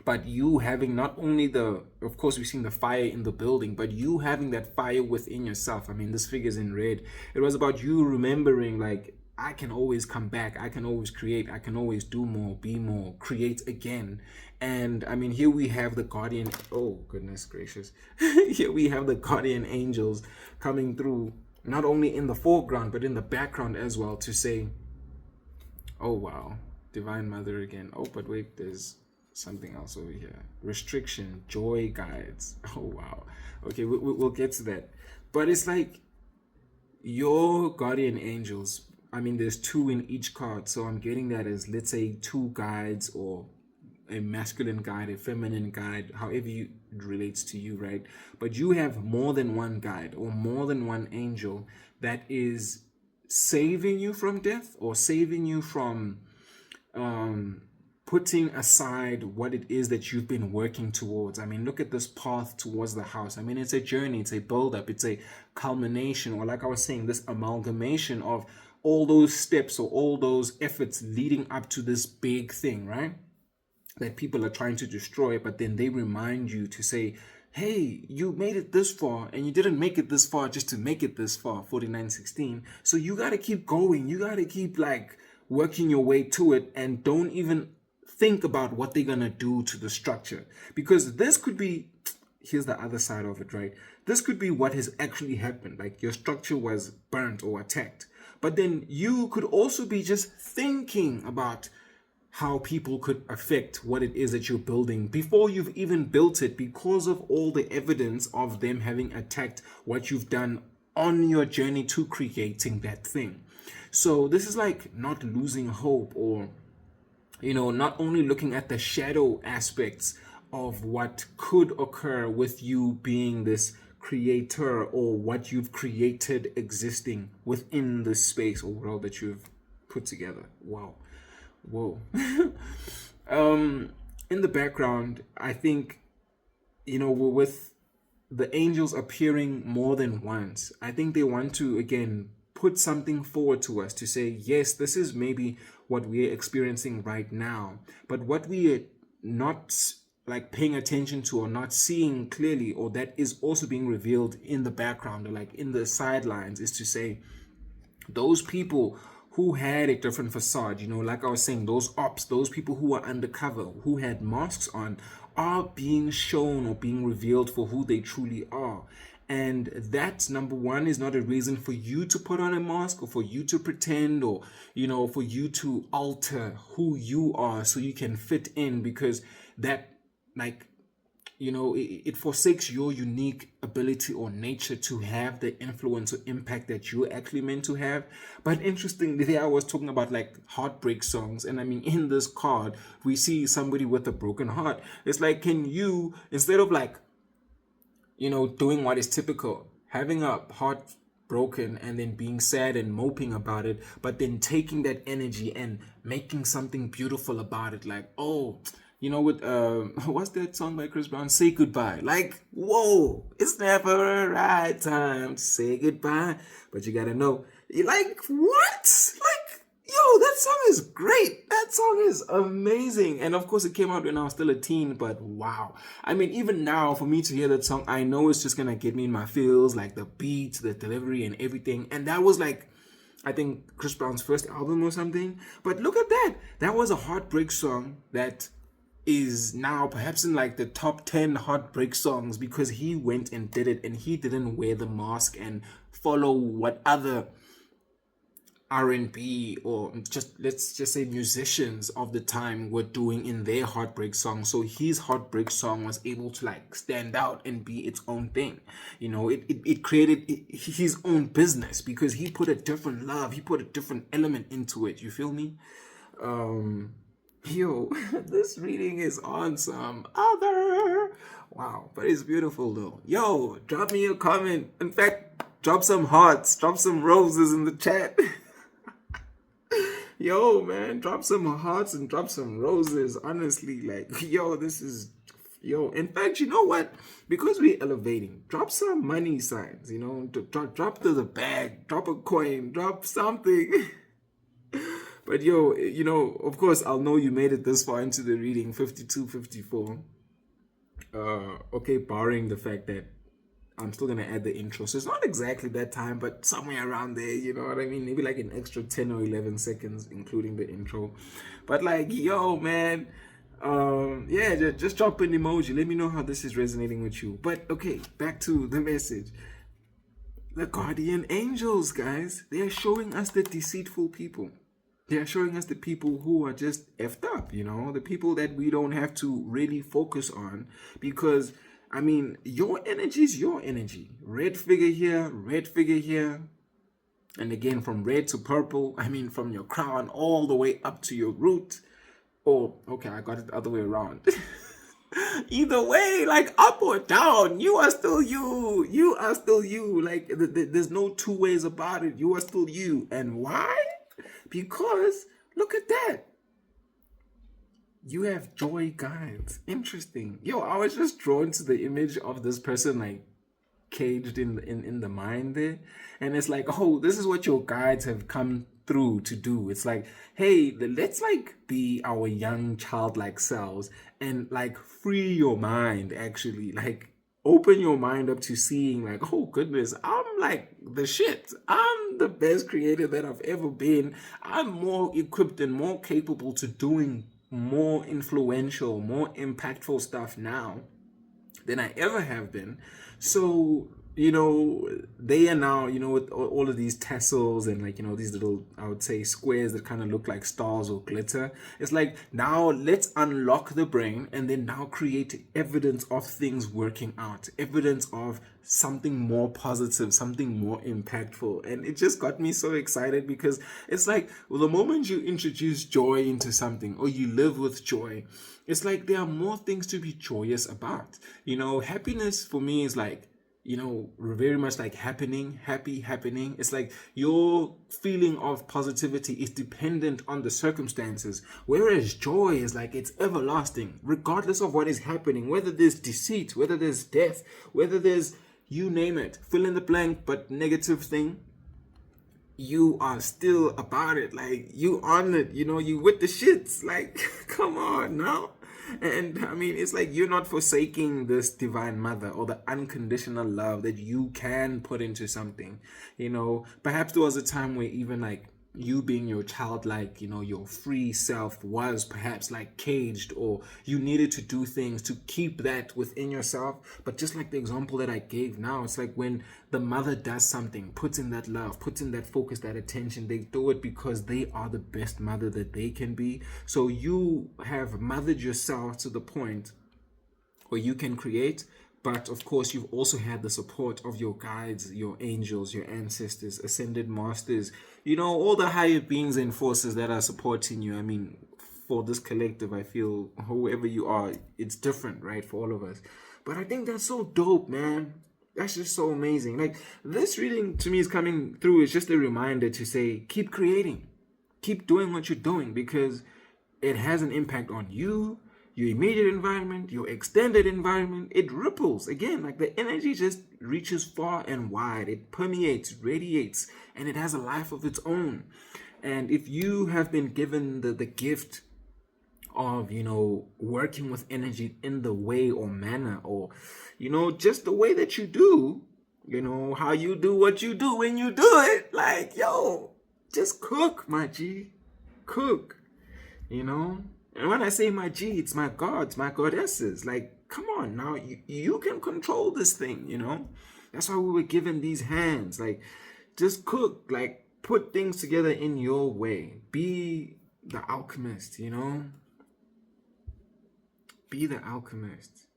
But you having not only of course, we've seen the fire in the building, but you having that fire within yourself. I mean, this figure's in red. It was about you remembering, like, I can always come back. I can always create. I can always do more, be more, create again. And I mean, here we have the guardian. Oh, goodness gracious. Here we have the guardian angels coming through, not only in the foreground, but in the background as well, to say, oh, wow, Divine Mother again. Oh, but wait, there's something else over here. Restriction, joy guides. Oh, wow. Okay, we'll get to that. But it's like your guardian angels, I mean, there's two in each card. So I'm getting that as, let's say, two guides, or a masculine guide, a feminine guide, however it relates to you, right? But you have more than one guide or more than one angel that is saving you from death, or saving you from putting aside what it is that you've been working towards. I mean, look at this path towards the house. I mean, it's a journey, it's a build-up, it's a culmination, or like I was saying, this amalgamation of all those steps or all those efforts leading up to this big thing, right? That people are trying to destroy, but then they remind you to say, hey, you made it this far and you didn't make it this far just to make it this far, 4916. So you got to keep going. You got to keep like working your way to it, and don't even think about what they're going to do to the structure, because this could be, here's the other side of it, right? This could be what has actually happened. Like your structure was burnt or attacked. But then you could also be just thinking about how people could affect what it is that you're building before you've even built it, because of all the evidence of them having attacked what you've done on your journey to creating that thing. So this is like not losing hope, or not only looking at the shadow aspects of what could occur with you being this creator, or what you've created existing within the space or world that you've put together. Wow. Whoa. In the background, I think, with the angels appearing more than once, I think they want to, again, put something forward to us to say, yes, this is maybe what we're experiencing right now, but what we are not like paying attention to or not seeing clearly, or that is also being revealed in the background or like in the sidelines, is to say, those people who had a different facade, like I was saying, those ops, those people who are undercover, who had masks on, are being shown or being revealed for who they truly are. And that, number one, is not a reason for you to put on a mask, or for you to pretend, or, for you to alter who you are so you can fit in, because that, like, it forsakes your unique ability or nature to have the influence or impact that you're actually meant to have. But interestingly, there I was talking about like heartbreak songs, and I mean, in this card we see somebody with a broken heart. It's like, can you, instead of like doing what is typical, having a heart broken and then being sad and moping about it, but then taking that energy and making something beautiful about it, like, oh, with what's that song by Chris Brown, Say Goodbye. Like, whoa, it's never a right time to say goodbye, but you gotta know, you're like, what? Like, yo, that song is great. That song is amazing. And of course, it came out when I was still a teen, but wow. I mean, even now, for me to hear that song, I know it's just gonna get me in my feels, like the beats, the delivery, and everything. And that was like, I think, Chris Brown's first album or something. But look at that. That was a heartbreak song that is now perhaps in like the top 10 heartbreak songs, because he went and did it, and he didn't wear the mask and follow what other R&B, or just, let's just say, musicians of the time were doing in their heartbreak song. So his heartbreak song was able to like stand out and be its own thing. It created his own business, because he put a different love, he put a different element into it. You feel me? Yo, this reading is on some other. Wow, but it's beautiful though. Yo, drop me a comment. In fact, drop some hearts, drop some roses in the chat. Yo, man, drop some hearts and drop some roses. Honestly, like, yo, this is. Yo, in fact, you know what? Because we're elevating, drop some money signs, drop to the bag, drop a coin, drop something. But yo, of course, I'll know you made it this far into the reading, 52, 54. Okay, barring the fact that I'm still going to add the intro. So it's not exactly that time, but somewhere around there, you know what I mean? Maybe like an extra 10 or 11 seconds, including the intro. But like, yo, man, yeah, just drop an emoji. Let me know how this is resonating with you. But okay, back to the message. The guardian angels, guys, they are showing us the deceitful people. They are showing us the people who are just effed up, the people that we don't have to really focus on, because, I mean, your energy is your energy. Red figure here. And again, from red to purple, I mean, from your crown all the way up to your root. Or, okay, I got it the other way around. Either way, like up or down, you are still you. You are still you. Like, there's no two ways about it. You are still you. And why? Because look at that. You have joy guides. Interesting. Yo, I was just drawn to the image of this person like caged in the mind there. And it's like, oh, this is what your guides have come through to do. It's like, hey, let's like be our young childlike selves and like free your mind, actually. Like, open your mind up to seeing like, oh goodness, I'm like the shit. I'm the best creator that I've ever been. I'm more equipped and more capable to doing more influential, more impactful stuff now than I ever have been. So, they are now, with all of these tassels and like, these little, I would say, squares that kind of look like stars or glitter. It's like, now let's unlock the brain and then now create evidence of things working out, evidence of something more positive, something more impactful. And it just got me so excited because it's like, well, the moment you introduce joy into something or you live with joy, it's like there are more things to be joyous about. Happiness for me is like, very much like happening. It's like your feeling of positivity is dependent on the circumstances, whereas joy is like it's everlasting, regardless of what is happening, whether there's deceit, whether there's death, whether there's, you name it, fill in the blank, but negative thing, you are still about it. Like, you on it, you with the shits. Like, come on now. And I mean, it's like you're not forsaking this divine mother or the unconditional love that you can put into something. Perhaps there was a time where even like you being your childlike, your free self was perhaps like caged, or you needed to do things to keep that within yourself. But just like the example that I gave now, it's like when the mother does something, puts in that love, puts in that focus, that attention, they do it because they are the best mother that they can be. So you have mothered yourself to the point where you can create. But of course, you've also had the support of your guides, your angels, your ancestors, ascended masters, all the higher beings and forces that are supporting you. I mean, for this collective, I feel whoever you are, it's different, right? For all of us. But I think that's so dope, man. That's just so amazing. Like, this reading to me is coming through. It's just a reminder to say, keep creating, keep doing what you're doing, because it has an impact on you, your immediate environment, your extended environment. It ripples. Again, like the energy just reaches far and wide. It permeates, radiates, and it has a life of its own. And if you have been given the gift of, working with energy in the way or manner, or, just the way that you do, how you do what you do when you do it, like, yo, just cook, my G, cook, And when I say my G, it's my gods, my goddesses. Like, come on now, you can control this thing, That's why we were given these hands. Like, just cook, like, put things together in your way. Be the alchemist, Be the alchemist.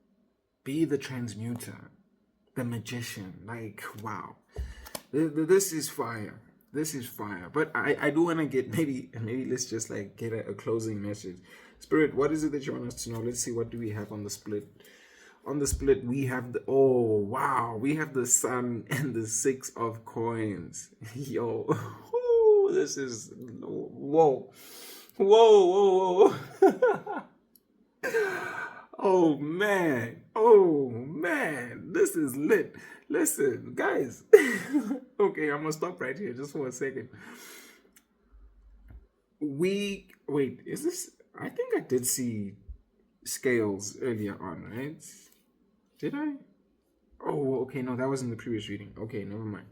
Be the transmuter, the magician. Like, wow. This is fire. This is fire. But I do want to get, maybe let's just like get a closing message. Spirit, what is it that you want us to know? Let's see, what do we have on the split? On the split, we have we have the Sun and the Six of Coins. Yo, this is, whoa. Oh man, this is lit. Listen, guys. Okay, I'm gonna stop right here just for a second. Is this, I think I did see scales earlier on, right? Did I? Oh, okay, no, that was in the previous reading. Okay, never mind.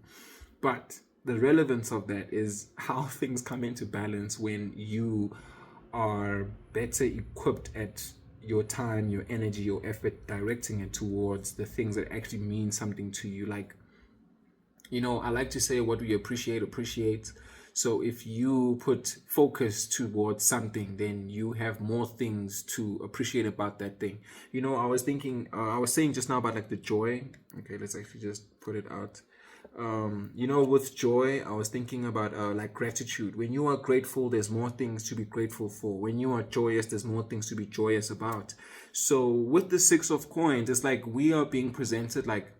But the relevance of that is how things come into balance when you are better equipped at your time, your energy, your effort, directing it towards the things that actually mean something to you. Like, I like to say, what we appreciate. So if you put focus towards something, then you have more things to appreciate about that thing. I was saying just now about like the joy. Okay, let's actually just put it out. With joy, I was thinking about like gratitude. When you are grateful, there's more things to be grateful for. When you are joyous, there's more things to be joyous about. So with the Six of Coins, it's like we are being presented like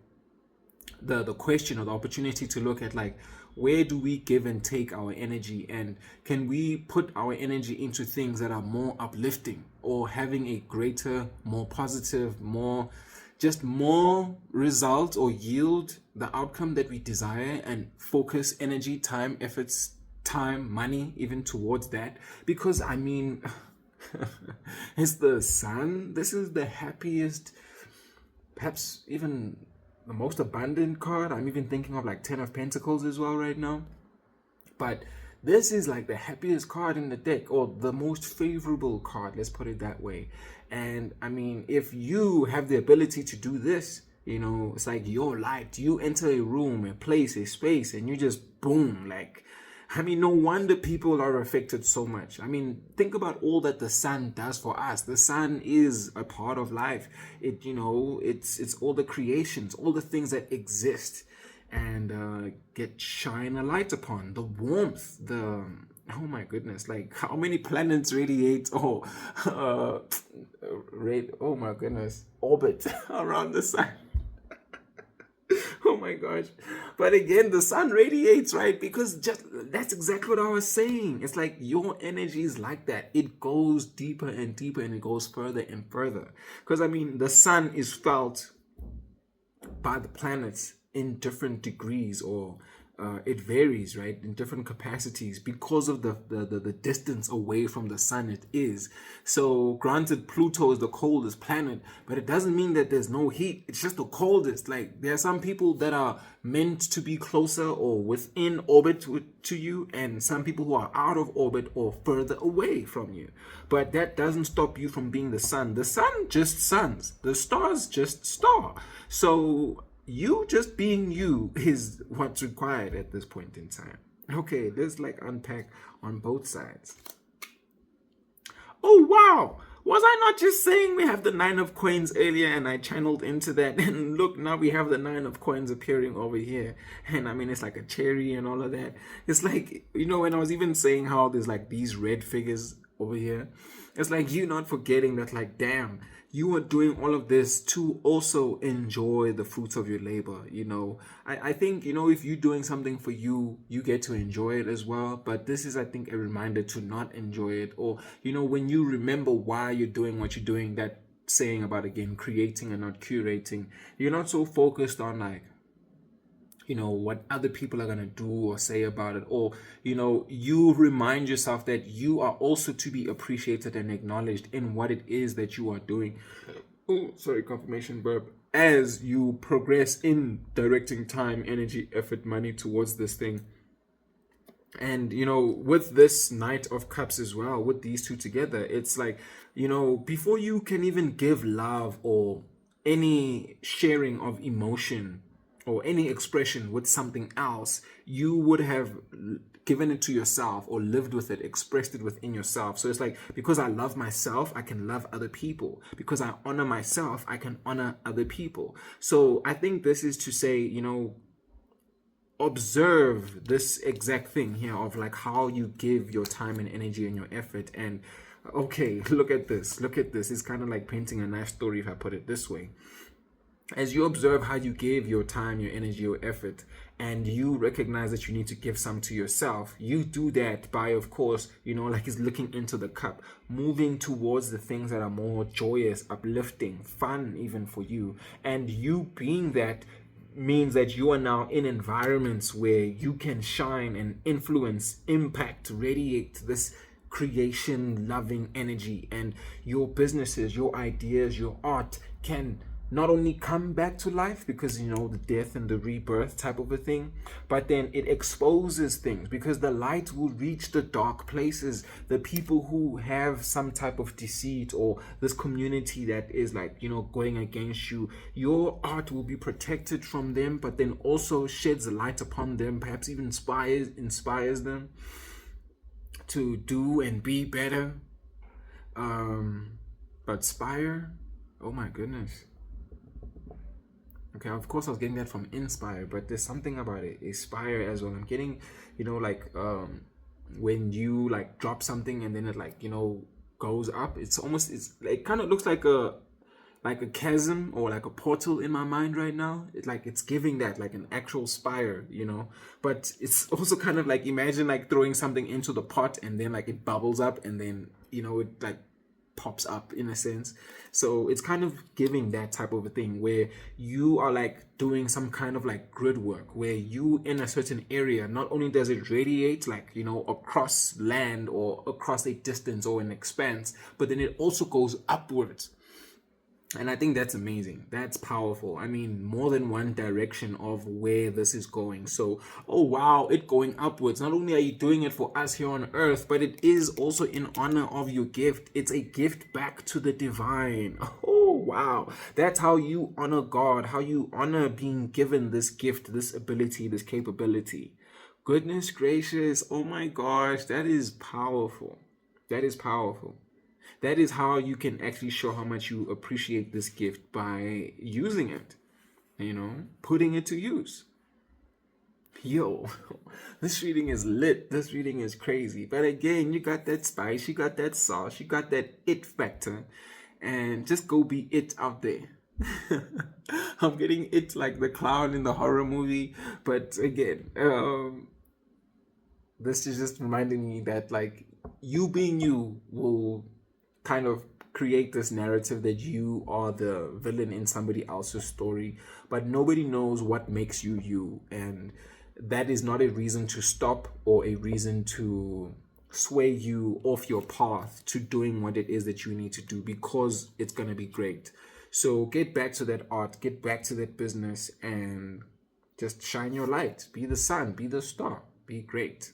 the question or the opportunity to look at like, where do we give and take our energy, and can we put our energy into things that are more uplifting or having a greater, more positive, more result or yield the outcome that we desire, and focus energy, time, efforts, time, money even towards that. Because I mean, it's the Sun. This is the happiest perhaps even the most abundant card. I'm even thinking of like 10 of Pentacles as well right now. But this is like the happiest card in the deck, or the most favorable card, let's put it that way. And I mean, if you have the ability to do this, you know, it's like your light. You enter a room, a place, a space, and you just boom, like, I mean, no wonder people are affected so much. I mean, think about all that the sun does for us. The sun is a part of life. It, you know, it's all the creations, all the things that exist and get shine a light upon. The warmth, the, oh my goodness, like how many planets radiate or oh my goodness, orbit around the sun. Oh my gosh. But again, the sun radiates, right? Because just that's exactly what I was saying. It's like your energy is like that. It goes deeper and deeper, and it goes further and further. Because I mean, the sun is felt by the planets in different degrees, or it varies, right, in different capacities because of the distance away from the sun it is. So granted, Pluto is the coldest planet, but it doesn't mean that there's no heat. It's just the coldest. Like, there are some people that are meant to be closer or within orbit to you, and some people who are out of orbit or further away from you. But that doesn't stop you from being the sun. The sun just suns. The stars just star. So you just being you is what's required at this point in time. Okay, let's like unpack on both sides. Oh wow, was I not just saying we have the 9 of coins earlier, and I channeled into that, and look, now we have the 9 of coins appearing over here, and I mean, it's like a cherry and all of that. It's like, you know, when I was even saying how there's like these red figures over here, it's like you not forgetting that, like, damn, you are doing all of this to also enjoy the fruits of your labor. You know, I think, you know, if you're doing something for you, you get to enjoy it as well. But this is, I think, a reminder to not enjoy it. Or, you know, when you remember why you're doing what you're doing, that saying about, again, creating and not curating, you're not so focused on, like, you know, what other people are going to do or say about it. Or, you know, you remind yourself that you are also to be appreciated and acknowledged in what it is that you are doing. Oh, sorry, confirmation burp. As you progress in directing time, energy, effort, money towards this thing. And, you know, with this Knight of Cups as well, with these two together, it's like, you know, before you can even give love or any sharing of emotion or any expression with something else, you would have given it to yourself or lived with it, expressed it within yourself. So it's like, because I love myself, I can love other people. Because I honor myself, I can honor other people. So I think this is to say, you know, observe this exact thing here of like how you give your time and energy and your effort. And okay, look at this. It's kind of like painting a nice story, if I put it this way. As you observe how you give your time, your energy, your effort, and you recognize that you need to give some to yourself, you do that by, of course, you know, like it's looking into the cup, moving towards the things that are more joyous, uplifting, fun even for you. And you being that means that you are now in environments where you can shine and influence, impact, radiate this creation loving energy, and your businesses, your ideas, your art can not only come back to life because, you know, the death and the rebirth type of a thing, but then it exposes things because the light will reach the dark places, the people who have some type of deceit or this community that is like, you know, going against you. Your art will be protected from them, but then also sheds a light upon them, perhaps even inspires them to do and be better. But Spire, oh my goodness. Okay, of course I was getting that from Inspire, but there's something about it, Aspire as well. I'm getting, you know, like when you like drop something and then it like, you know, goes up. It's it kind of looks like a chasm or like a portal in my mind right now. It's giving that like an actual spire, you know. But it's also kind of like, imagine like throwing something into the pot and then like it bubbles up and then, you know, it like pops up in a sense. So it's kind of giving that type of a thing where you are like doing some kind of like grid work where you in a certain area, not only does it radiate like, you know, across land or across a distance or an expanse, but then it also goes upwards. And I think that's amazing. That's powerful. I mean, more than one direction of where this is going. So, oh wow, it going upwards. Not only are you doing it for us here on earth, but it is also in honor of your gift. It's a gift back to the divine. Oh wow. That's how you honor God, how you honor being given this gift, this ability, this capability. Goodness gracious. Oh my gosh, that is powerful. That is powerful. That is how you can actually show how much you appreciate this gift, by using it, putting it to use. Yo, this reading is lit. This reading is crazy. But again, you got that spice, you got that sauce, you got that it factor, and just go be it out there. I'm getting it like the clown in the horror movie. But again, this is just reminding me that, like, you being you will kind of create this narrative that you are the villain in somebody else's story, but nobody knows what makes you you. And that is not a reason to stop or a reason to sway you off your path to doing what it is that you need to do, because it's going to be great. So get back to that art, get back to that business, and just shine your light. Be the sun, be the star, be great.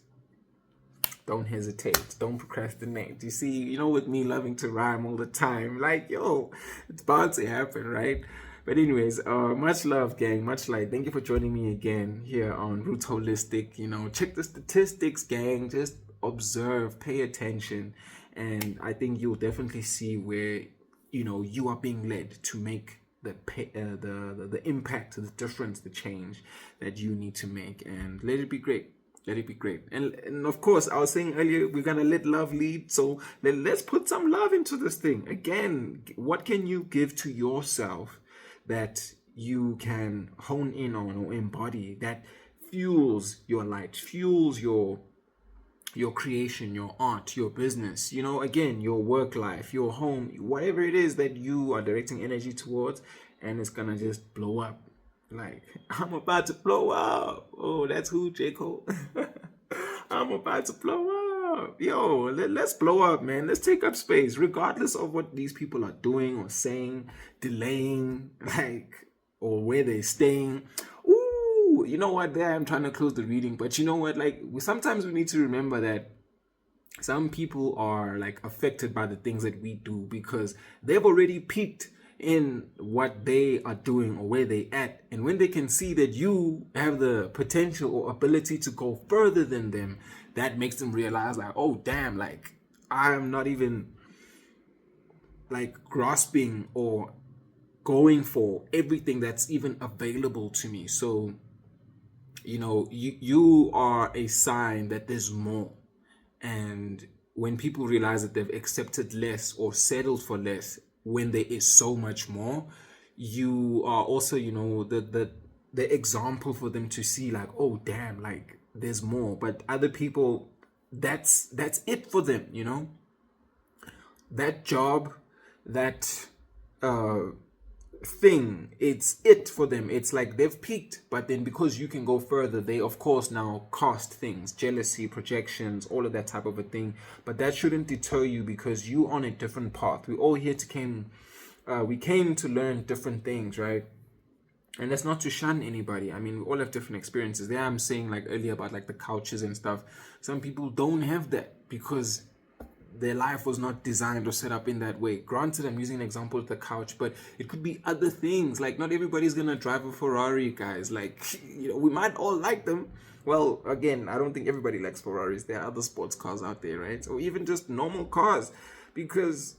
Don't hesitate. Don't procrastinate. You see, with me loving to rhyme all the time, like, yo, it's bound to happen, right? But anyways, much love, gang. Much light. Thank you for joining me again here on Roots Holistic. Check the statistics, gang. Just observe, pay attention, and I think you'll definitely see where you are being led to make the impact, the difference, the change that you need to make, and let it be great. Let it be great. And of course, I was saying earlier, we're going to let love lead. So let's put some love into this thing. Again, what can you give to yourself that you can hone in on or embody, that fuels your light, fuels your creation, your art, your business, again, your work life, your home, whatever it is that you are directing energy towards, and it's going to just blow up. Like, I'm about to blow up. Oh, that's who, J. Cole? I'm about to blow up. Yo, let's blow up, man. Let's take up space, regardless of what these people are doing or saying, delaying, or where they're staying. Ooh, you know what? There I'm trying to close the reading, but you know what? Sometimes we need to remember that some people are affected by the things that we do, because they've already peaked in what they are doing or where they at, and when they can see that you have the potential or ability to go further than them, that makes them realize, oh damn, I'm not even grasping or going for everything that's even available to me. So you are a sign that there's more. And when people realize that they've accepted less or settled for less, when there is so much more, you are also, the example for them to see, oh damn, there's more. But other people, that's it for them, that job, that thing, it's it for them. It's like they've peaked, but then because you can go further, they of course now cast things, jealousy, projections, all of that type of a thing. But that shouldn't deter you, because you on a different path. We all here we came to learn different things, right? And that's not to shun anybody. I mean, we all have different experiences. There I'm saying earlier about the couches and stuff. Some people don't have that because their life was not designed or set up in that way. Granted, I'm using an example of the couch, but it could be other things. Not everybody's gonna drive a Ferrari, guys. We might all like them. Well, again, I don't think everybody likes Ferraris. There are other sports cars out there, right? Or even just normal cars, because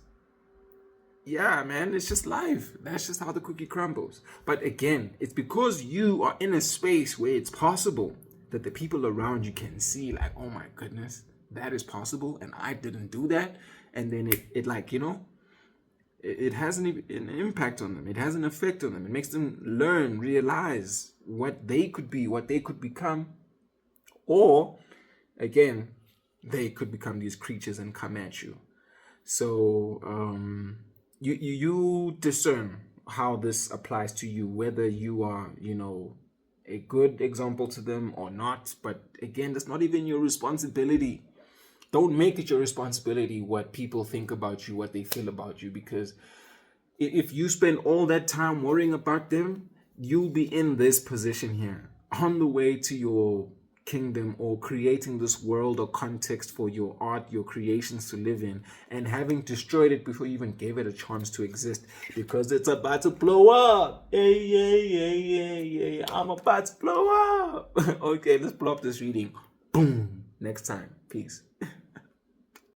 yeah, man, it's just life. That's just how the cookie crumbles. But again, it's because you are in a space where it's possible that the people around you can see, oh my goodness, that is possible, and I didn't do that. And then it has an impact on them. It has an effect on them. It makes them learn, realize what they could be, what they could become. Or again, they could become these creatures and come at you. So you discern how this applies to you, whether you are a good example to them or not. But again, that's not even your responsibility. Don't make it your responsibility what people think about you, what they feel about you, because If you spend all that time worrying about them, you'll be in this position here, on the way to your kingdom, or creating this world or context for your art, your creations to live in, and having destroyed it before you even gave it a chance to exist, because it's about to blow up. Hey, I'm about to blow up. Okay, let's blow up this reading. Boom. Next time. Peace.